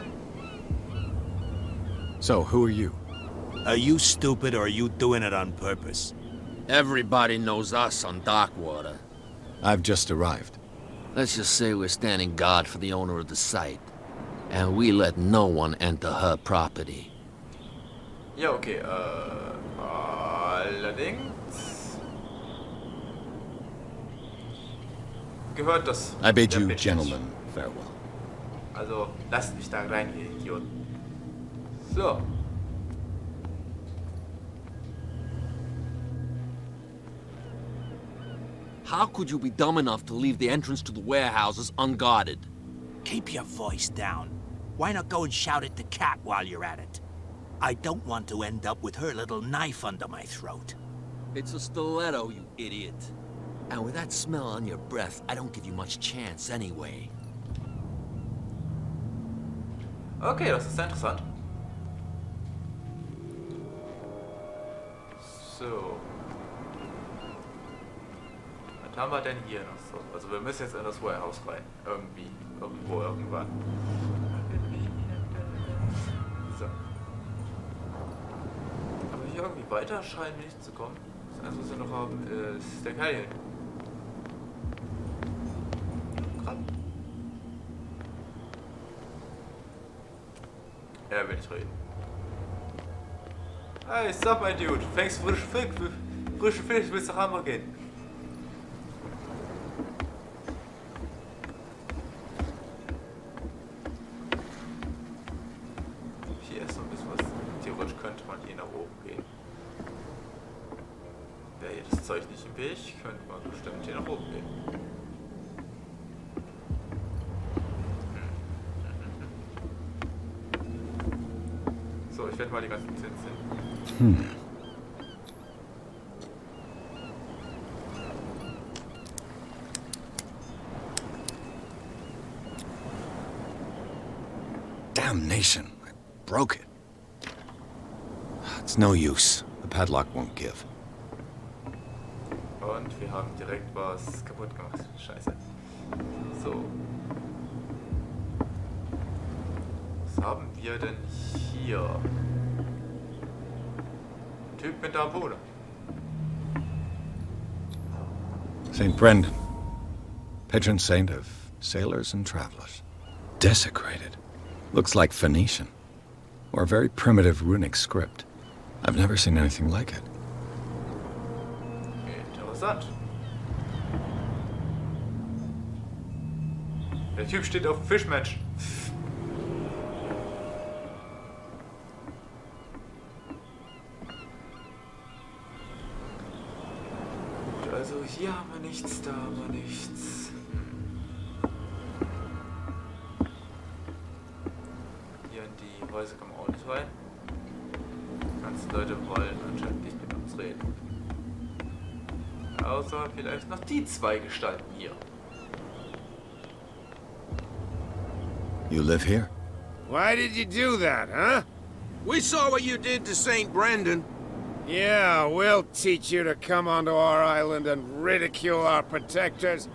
S3: So, who are you?
S13: Are you stupid or are you doing it on purpose?
S12: Everybody knows us on Darkwater.
S3: I've just arrived.
S12: Let's just say we're standing guard for the owner of the site. And we let no one enter her property.
S11: Ja, okay, allerdings gehört das
S3: I bid
S11: der
S3: you,
S11: Bitch.
S3: gentlemen, farewell.
S11: Also, lasst mich da rein, ihr Idioten. So.
S12: How could you be dumb enough to leave the entrance to the warehouses unguarded?
S5: Keep your voice down. Why not go and shout at the cat while you're at it? I don't want to end up with her little knife under my throat.
S12: It's a stiletto, you idiot. And with that smell on your breath, I don't give you much chance anyway.
S11: Okay, das ist sehr interessant. So. Was haben wir denn hier noch so? Also wir müssen jetzt in das Warehouse rein. Irgendwie. Irgendwo, irgendwann. So. Aber hier irgendwie weiter scheinen wir nicht zu kommen. Das Einzige, was wir noch haben, ist der Keil. Krabben. Er will nicht reden. Hey, stop, mein Dude. Fängst frische Fisch, willst du nach Hamburg gehen? Hier ist so ein bisschen was. Theoretisch könnte man hier nach oben gehen. Wäre hier das Zeug nicht im Weg, könnte man bestimmt hier nach oben gehen. So, ich werde mal die ganzen Zinsen.
S3: Damnation, I broke it. It's no use. The padlock won't give.
S11: Und wir haben direkt was kaputt gemacht. Scheiße. So. Was haben wir denn hier? Typ mit der Harpune.
S3: St. Brendan, patron saint of sailors and travelers. Desecrated. Looks like Phoenician. Or a very primitive runic script. I've never seen anything like it.
S11: Interessant. Der Typ steht auf dem Fischmenschen. Gut, also hier haben wir nichts, da haben wir nichts. Hier in die Häuser kommen wir auch nicht rein. Die ganzen Leute wollen anscheinend nicht mit uns reden. Außer vielleicht noch die zwei Gestalten hier.
S3: You live here?
S6: Why did you do that, huh?
S13: We saw what you did to St. Brendan.
S6: Yeah, we'll teach you to come onto our island and ridicule our protectors.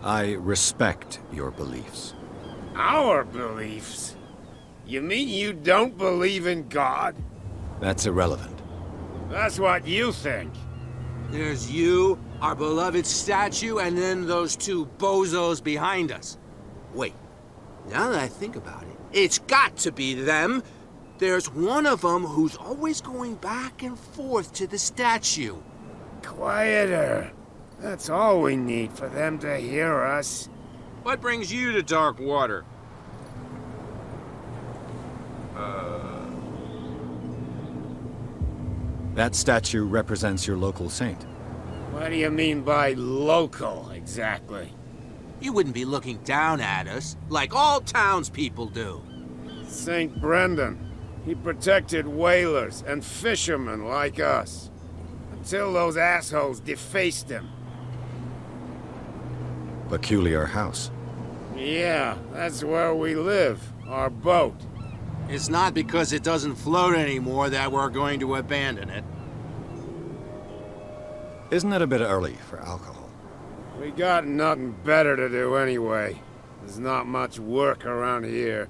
S3: I respect your beliefs.
S6: Our beliefs? You mean you don't believe in God?
S3: That's irrelevant.
S6: That's what you think.
S13: There's you, our beloved statue, and then those two bozos behind us. Wait, now that I think about it, it's got to be them. There's one of them who's always going back and forth to the statue.
S6: Quieter. That's all we need for them to hear us.
S13: What brings you to dark water?
S3: That statue represents your local saint.
S6: What do you mean by local, exactly?
S13: You wouldn't be looking down at us, like all townspeople do.
S6: St. Brendan. He protected whalers and fishermen like us. Until those assholes defaced him.
S3: Peculiar house.
S6: Yeah, that's where we live. Our boat.
S13: It's not because it doesn't float anymore that we're going to abandon it.
S3: Isn't it a bit early for alcohol?
S6: We got nothing better to do anyway. There's not much work around here.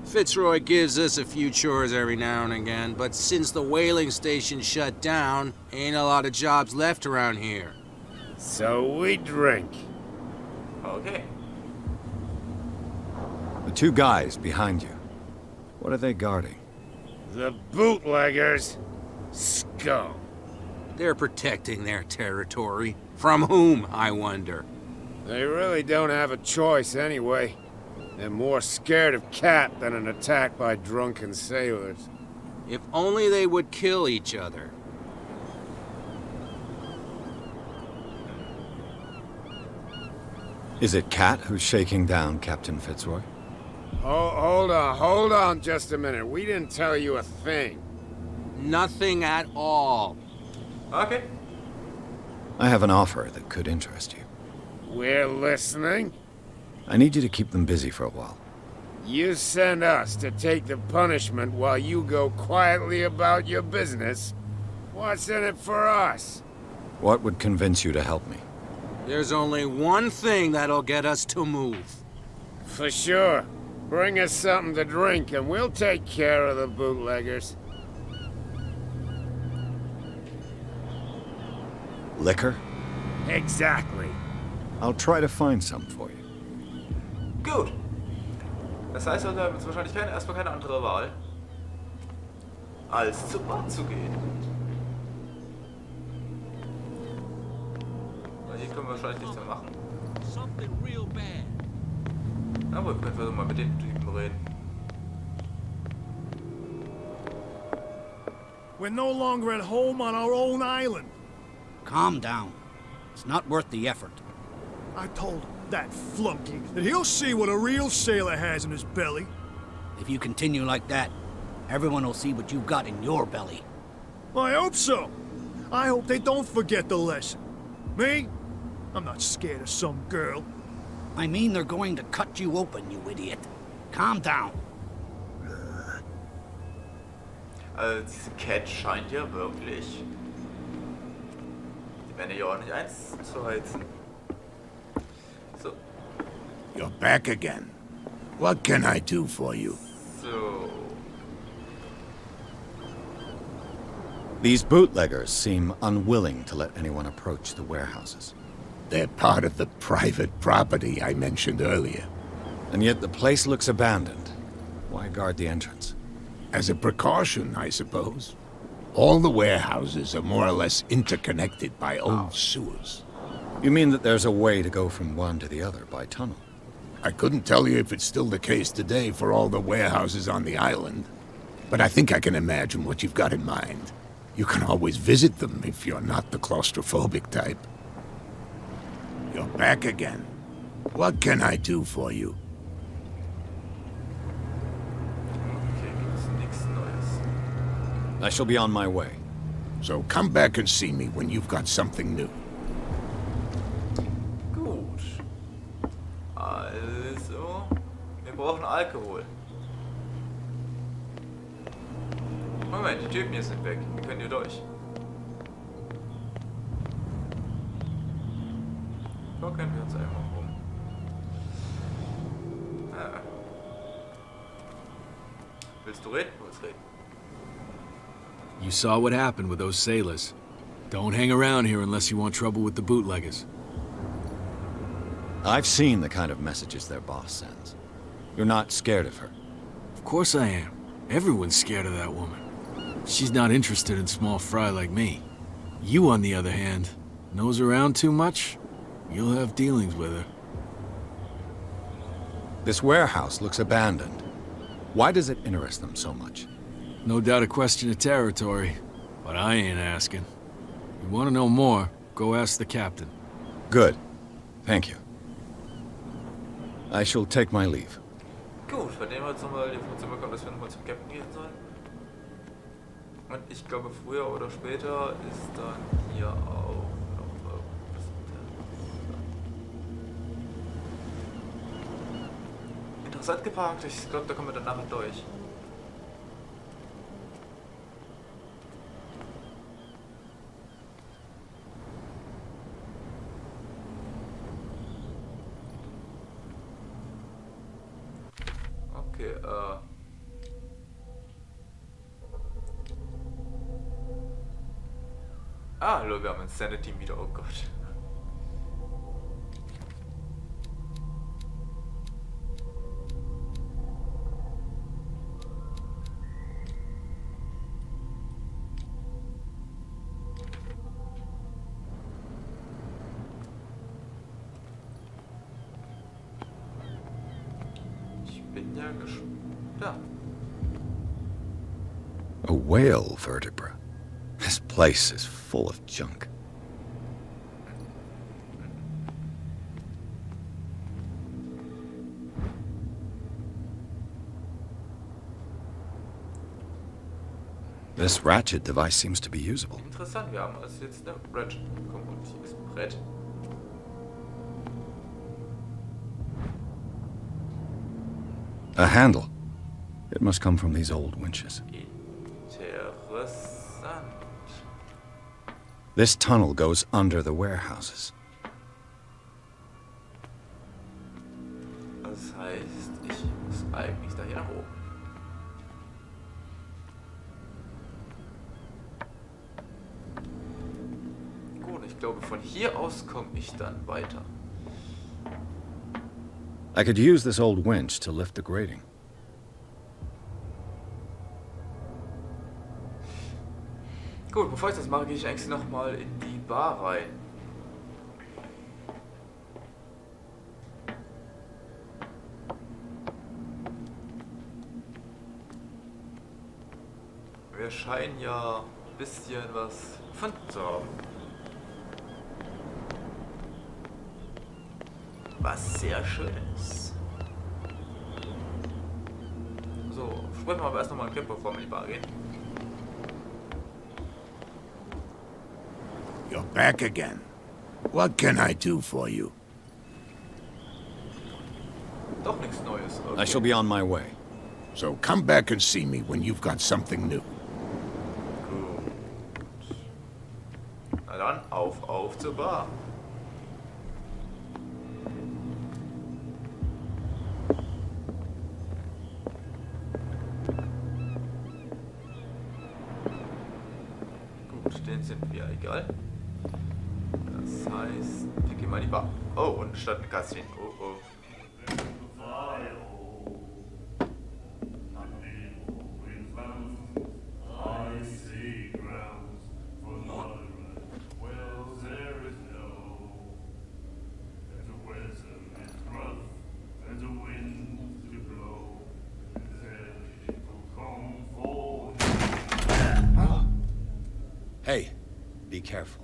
S13: Fitzroy gives us a few chores every now and again, but since the whaling station shut down, ain't a lot of jobs left around here.
S6: So we drink.
S11: Okay.
S3: The two guys behind you. What are they guarding?
S6: The bootleggers. Scum.
S13: They're protecting their territory. From whom, I wonder?
S6: They really don't have a choice anyway. They're more scared of Cat than an attack by drunken sailors.
S13: If only they would kill each other.
S3: Is it Cat who's shaking down Captain Fitzroy?
S6: Oh, hold on just a minute. We didn't tell you a thing.
S13: Nothing at all.
S11: Okay.
S3: I have an offer that could interest you.
S6: We're listening.
S3: I need you to keep them busy for a while.
S6: You send us to take the punishment while you go quietly about your business. What's in it for us?
S3: What would convince you to help me?
S13: There's only one thing that'll get us to move.
S6: For sure. Bring us something to drink and we'll take care of the bootleggers.
S3: Liquor?
S6: Exactly.
S3: I'll try to find some for you.
S11: Gut. Das heißt, wir haben jetzt wahrscheinlich erstmal keine andere Wahl, als zur Bar zu gehen. Weil hier können wir wahrscheinlich nichts mehr machen. Aber wir können versuchen, mal mit den Typen reden.
S8: We're no longer at home on our own island.
S14: Calm down. It's not worth the effort.
S8: I told that flunky that he'll see what a real sailor has in his belly.
S14: If you continue like that, everyone will see what you've got in your belly.
S8: I hope so. I hope they don't forget the lesson. Me? I'm not scared of some girl.
S14: I mean they're going to cut you open, you idiot. Calm down.
S11: Also diese Cat scheint ja wirklich... Die werden ja auch nicht eins zu heizen. So.
S6: You're back again. What can I do for you?
S11: So.
S3: These bootleggers seem unwilling to let anyone approach the warehouses.
S6: They're part of the private property I mentioned earlier.
S3: And yet the place looks abandoned. Why guard the entrance?
S6: As a precaution, I suppose. All the warehouses are more or less interconnected by old sewers.
S3: You mean that there's a way to go from one to the other by tunnel?
S6: I couldn't tell you if it's still the case today for all the warehouses on the island, but I think I can imagine what you've got in mind. You can always visit them if you're not the claustrophobic type. You're back again. What can I do for you?
S3: I shall be on my way.
S6: So come back and see me when you've got something new.
S11: Gut. Also, wir brauchen Alkohol. Moment, die Typen hier sind weg. Wir können hier durch. Gucken wir uns einmal rum. Willst du reden? Du willst reden.
S10: You saw what happened with those sailors. Don't hang around here unless you want trouble with the bootleggers.
S3: I've seen the kind of messages their boss sends. You're not scared of her?
S10: Of course I am. Everyone's scared of that woman. She's not interested in small fry like me. You, on the other hand, nose around too much, you'll have dealings with her.
S3: This warehouse looks abandoned. Why does it interest them so much?
S10: No doubt a question of territory, but I ain't asking. You want to know more, go ask the captain.
S3: Good. Thank you. I shall take my leave.
S11: Gut, von dem wir jetzt nochmal die Information bekommen, dass wir nochmal zum Captain gehen sollen. Und ich glaube, früher oder später ist dann hier auch noch irgendwas. Interessant geparkt, ich glaube, da kommen wir dann nachher durch. Okay, hallo, wir haben ein Sanity wieder, oh Gott. Ich bin ja gespannt. Da.
S3: A whale vertebra. This place is full of junk. This ratchet device seems to be usable.
S11: Interessant, wir haben also jetzt eine Ratchet bekommen und hier ist ein Brett.
S3: A handle. It must come from these old winches.
S11: Interessant.
S3: This tunnel goes under the warehouses.
S11: Das heißt, ich muss eigentlich da hier nach oben. Gut, ich glaube, von hier aus komme ich dann weiter.
S3: I could use this old winch to lift the grating.
S11: Gut, bevor ich das mache, gehe ich eigentlich nochmal in die Bar rein. Wir scheinen ja ein bisschen was gefunden zu haben. Was sehr schön ist. So, sprechen wir aber erst nochmal einen Clip, bevor wir in die Bar gehen.
S6: You're back again. What can I do for you?
S11: Doch nichts Neues. Okay.
S3: I shall be on my way.
S6: So come back and see me when you've got something new.
S11: Gut. Na dann, auf zur Bar. Gut, den sind wir egal. Das heißt, wir gehen mal in die Bar. Oh, und statt ein Kasschen. Oh, oh.
S3: Hey, be careful.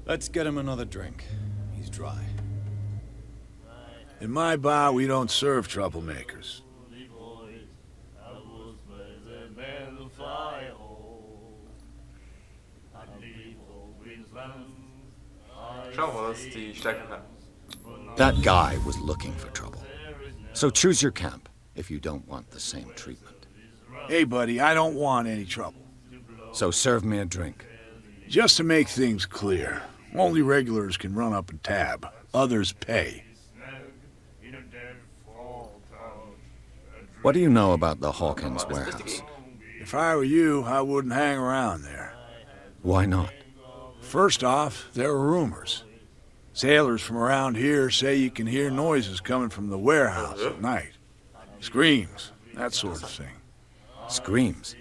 S3: Let's get him another drink. He's dry.
S15: In my bar, we don't serve troublemakers.
S11: Schauen wir, was die stärken kann.
S3: That guy was looking for trouble. So choose your camp if you don't want the same treatment.
S15: Hey, buddy, I don't want any trouble.
S3: So serve me a drink.
S15: Just to make things clear, only regulars can run up and tab. Others pay.
S3: What do you know about the Hawkins warehouse?
S15: If I were you, I wouldn't hang around there.
S3: Why not?
S15: First off, there are rumors. Sailors from around here say you can hear noises coming from the warehouse at night. Screams, that sort of thing.
S3: Screams?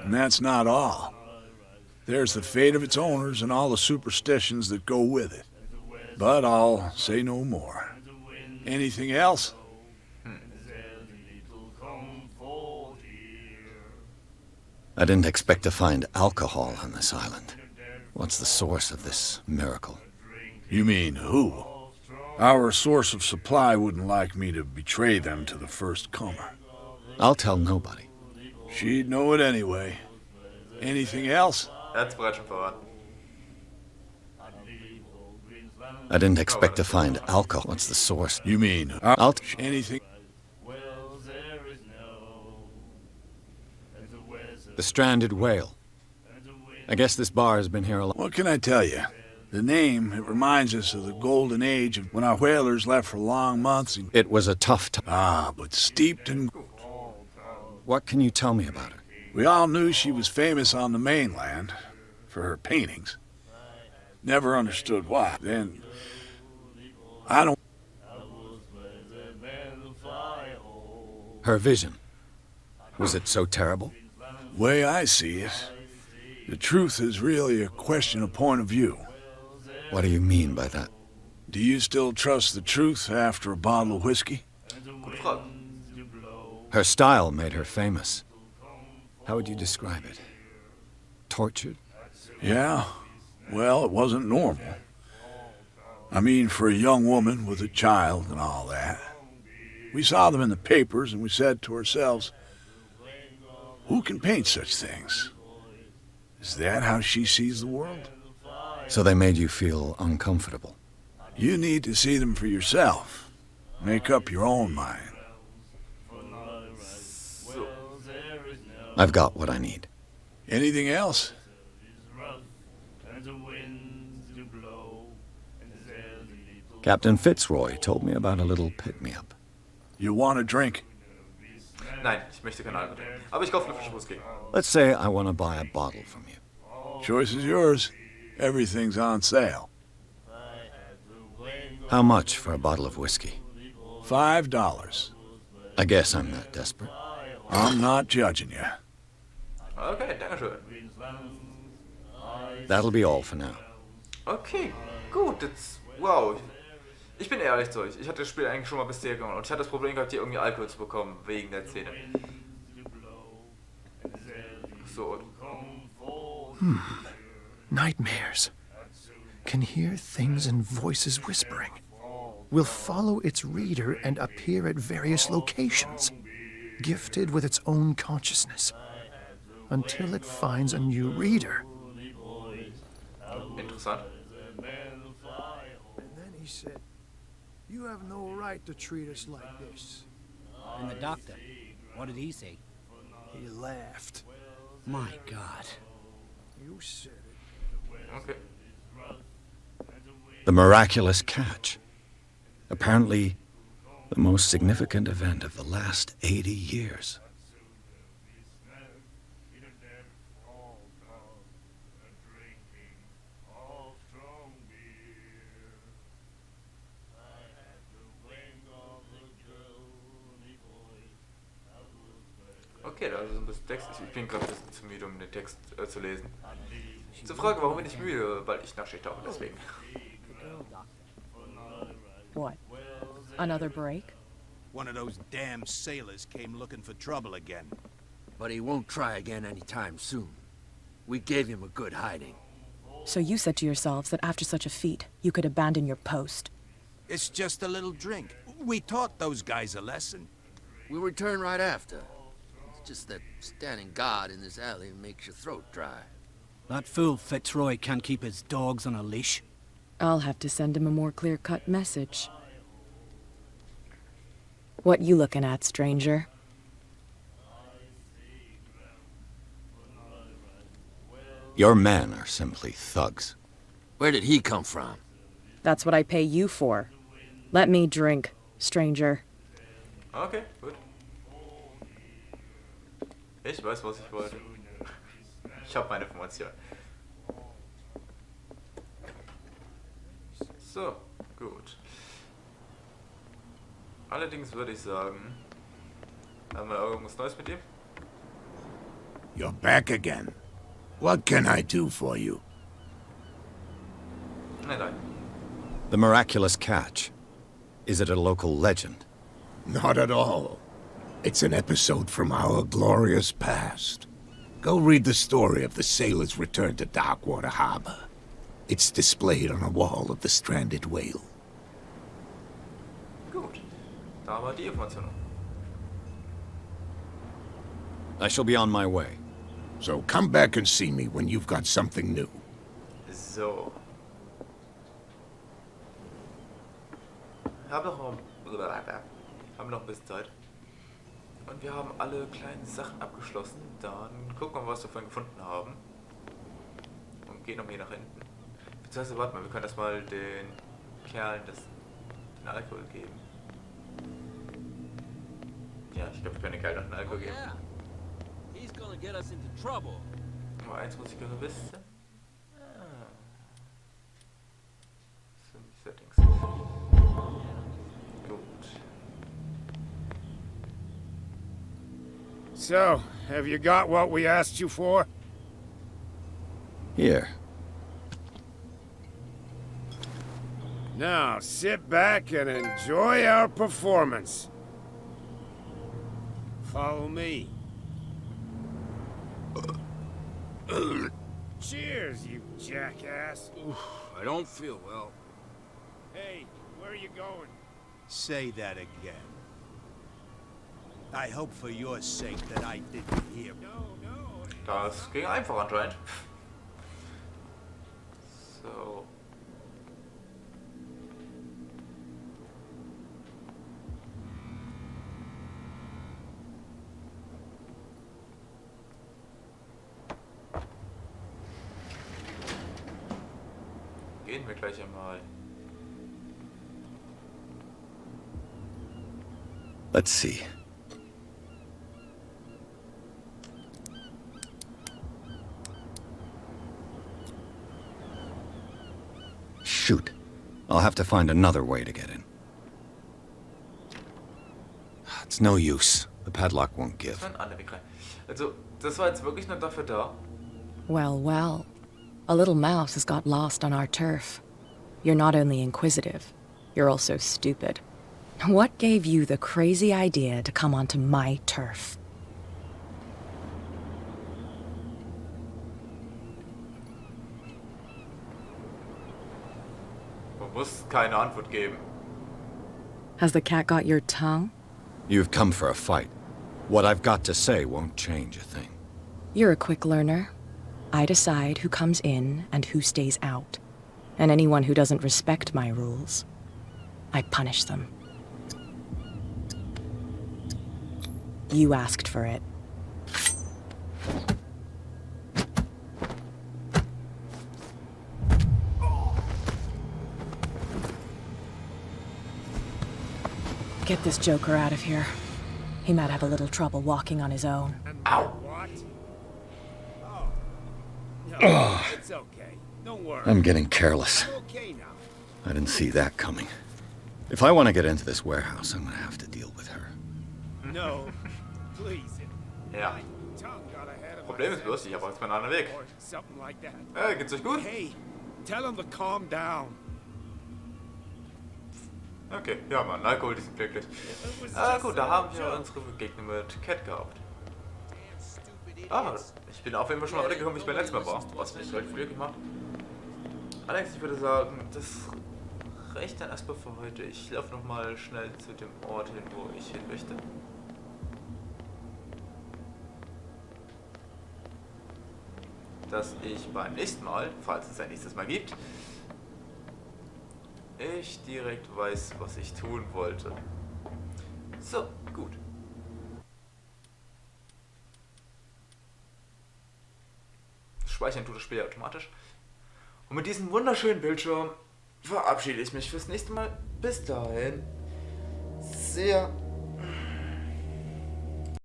S15: And that's not all. There's the fate of its owners and all the superstitions that go with it. But I'll say no more. Anything else?
S3: I didn't expect to find alcohol on this island. What's the source of this miracle?
S15: You mean who? Our source of supply wouldn't like me to betray them to the first comer.
S3: I'll tell nobody.
S15: She'd know it anyway. Anything else?
S11: Hat's bereits schon verraten.
S3: I didn't expect to find alcohol. What's the source?
S15: You mean
S3: anything? The stranded whale. I guess this bar has been here a long...
S15: What can I tell you? The name, it reminds us of the golden age of when our whalers left for long months and...
S3: It was a tough time.
S15: Ah, but steeped in...
S3: What can you tell me about her?
S15: We all knew she was famous on the mainland for her paintings. Never understood why. Then... I don't...
S3: Her vision. Was it so terrible?
S15: Way I see it, the truth is really a question of point of view.
S3: What do you mean by that?
S15: Do you still trust the truth after a bottle of whiskey?
S3: Her style made her famous. How would you describe it? Tortured?
S15: Yeah. Well, it wasn't normal. I mean, for a young woman with a child and all that. We saw them in the papers and we said to ourselves, who can paint such things? Is that how she sees the world?
S3: So they made you feel uncomfortable?
S15: You need to see them for yourself. Make up your own mind.
S3: I've got what I need.
S15: Anything else?
S3: Captain Fitzroy told me about a little pick-me-up.
S15: You want a drink?
S11: Nein, ich möchte keinen Alkohol trinken. Aber ich kaufe eine Flasche Whisky.
S3: Let's say I want to buy a bottle from you.
S15: Choice is yours. Everything's on sale.
S3: How much for a bottle of whiskey?
S15: $5.
S3: I guess I'm not desperate.
S15: I'm not judging you.
S11: Okay, danke schön.
S3: That'll be all for now.
S11: Okay, gut. Jetzt, wow. Ich bin ehrlich zu euch. Ich hatte das Spiel eigentlich schon mal bis hier gemacht und ich hatte das Problem gehabt, hier irgendwie Alkohol zu bekommen, wegen der Szene. So.
S16: Nightmares. Can hear things and voices whispering. Will follow its reader and appear at various locations, gifted with its own consciousness, until it finds a new reader.
S11: Interessant.
S8: And then he said, you have no right to treat us like this.
S14: And the doctor, what did he say?
S8: He laughed.
S14: My God.
S8: You said it.
S11: Okay.
S3: The miraculous catch. Apparently, the most significant event of the last 80 years.
S11: Okay, da ist ein bisschen Text. Ich bin gerade ein bisschen zu müde, um den Text zu lesen. Zur Frage, warum bin ich müde? Weil ich Nachtschicht habe, deswegen.
S4: What? Another break?
S7: One of those damn sailors came looking for trouble again.
S12: But he won't try again anytime soon. We gave him a good hiding.
S4: So you said to yourselves that after such a feat, you could abandon your post.
S7: It's just a little drink. We taught those guys a lesson.
S12: We'll return right after. It's just that standing guard in this alley makes your throat dry.
S14: That fool Fitzroy can't keep his dogs on a leash.
S4: I'll have to send him a more clear-cut message. What you looking at, stranger?
S3: Your men are simply thugs.
S12: Where did he come from?
S4: That's what I pay you for. Let me drink, stranger.
S11: Okay, gut. Ich weiß, was ich wollte. Ich habe meine Information. So, gut. Allerdings würde ich sagen, haben wir irgendwas Neues mit ihm?
S6: You're back again. What can I do for you?
S11: Nein.
S3: The miraculous catch. Is it a local legend?
S6: Not at all. It's an episode from our glorious past. Go read the story of the sailor's return to Darkwater Harbor. It's displayed on a wall of the stranded whale.
S11: Gut. Da war die Information.
S3: I shall be on my way.
S6: So come back and see me when you've got something new.
S11: So. Haben noch ein bisschen Zeit. Und wir haben alle kleinen Sachen abgeschlossen. Dann gucken wir mal, was wir vorhin gefunden haben. Und gehen nochmal hier nach hinten. Beziehungsweise, warte mal, wir können erstmal den Kerlen den Alkohol geben. Ja, ich glaube, wir können den Kerl noch den Alkohol geben.
S12: He's gonna get us into trouble.
S11: Aber eins muss ich gerne wissen. Das sind die Settings. Gut.
S17: So, have you got what we asked you for?
S3: Here.
S17: Now, sit back and enjoy our performance. Follow me. Cheers, you jackass.
S7: I don't feel well.
S17: Hey, where are you going?
S7: Say that again. I hope for your sake that I didn't hear.
S11: Das ging einfach anscheinend. So. Gehen wir gleich einmal.
S3: Let's see. Shoot. I'll have to find another way to get in. It's no use. The padlock won't give.
S11: Das war ein anderer Weg rein. Also, das war jetzt wirklich nur dafür da.
S4: Well, well. A little mouse has got lost on our turf. You're not only inquisitive, you're also stupid. What gave you the crazy idea to come onto my turf?
S11: Man muss keine Antwort geben.
S4: Has the cat got your tongue?
S3: You've come for a fight. What I've got to say won't change a thing.
S4: You're a quick learner. I decide who comes in and who stays out. And anyone who doesn't respect my rules, I punish them. You asked for it. Get this joker out of here. He might have a little trouble walking on his own.
S11: Ow!
S17: What? No, it's okay. Don't worry.
S3: I'm getting careless.
S17: I'm okay now.
S3: I didn't see that coming. If I want to get into this warehouse, I'm gonna have to deal with her.
S17: No, please.
S11: Ja. Problem ist bloß, ich habe jetzt meinen anderen Weg. Geht's euch gut?
S17: Hey, tell him to calm down.
S11: Okay, ja Mann, Alkohol, die sind glücklich. Gut, da haben wir unsere Begegnung mit Cat gehabt. Ich bin auf jeden Fall schon mal weitergekommen, wie ich beim letzten Mal war. Was mich recht glücklich macht. Allerdings, ich würde sagen, das reicht dann erstmal für heute. Ich laufe nochmal schnell zu dem Ort hin, wo ich hin möchte. Dass ich beim nächsten Mal, falls es ein nächstes Mal gibt, ich direkt weiß, was ich tun wollte. So, gut. Speichern tut das Spiel automatisch. Und mit diesem wunderschönen Bildschirm verabschiede ich mich fürs nächste Mal. Bis dahin. Sehr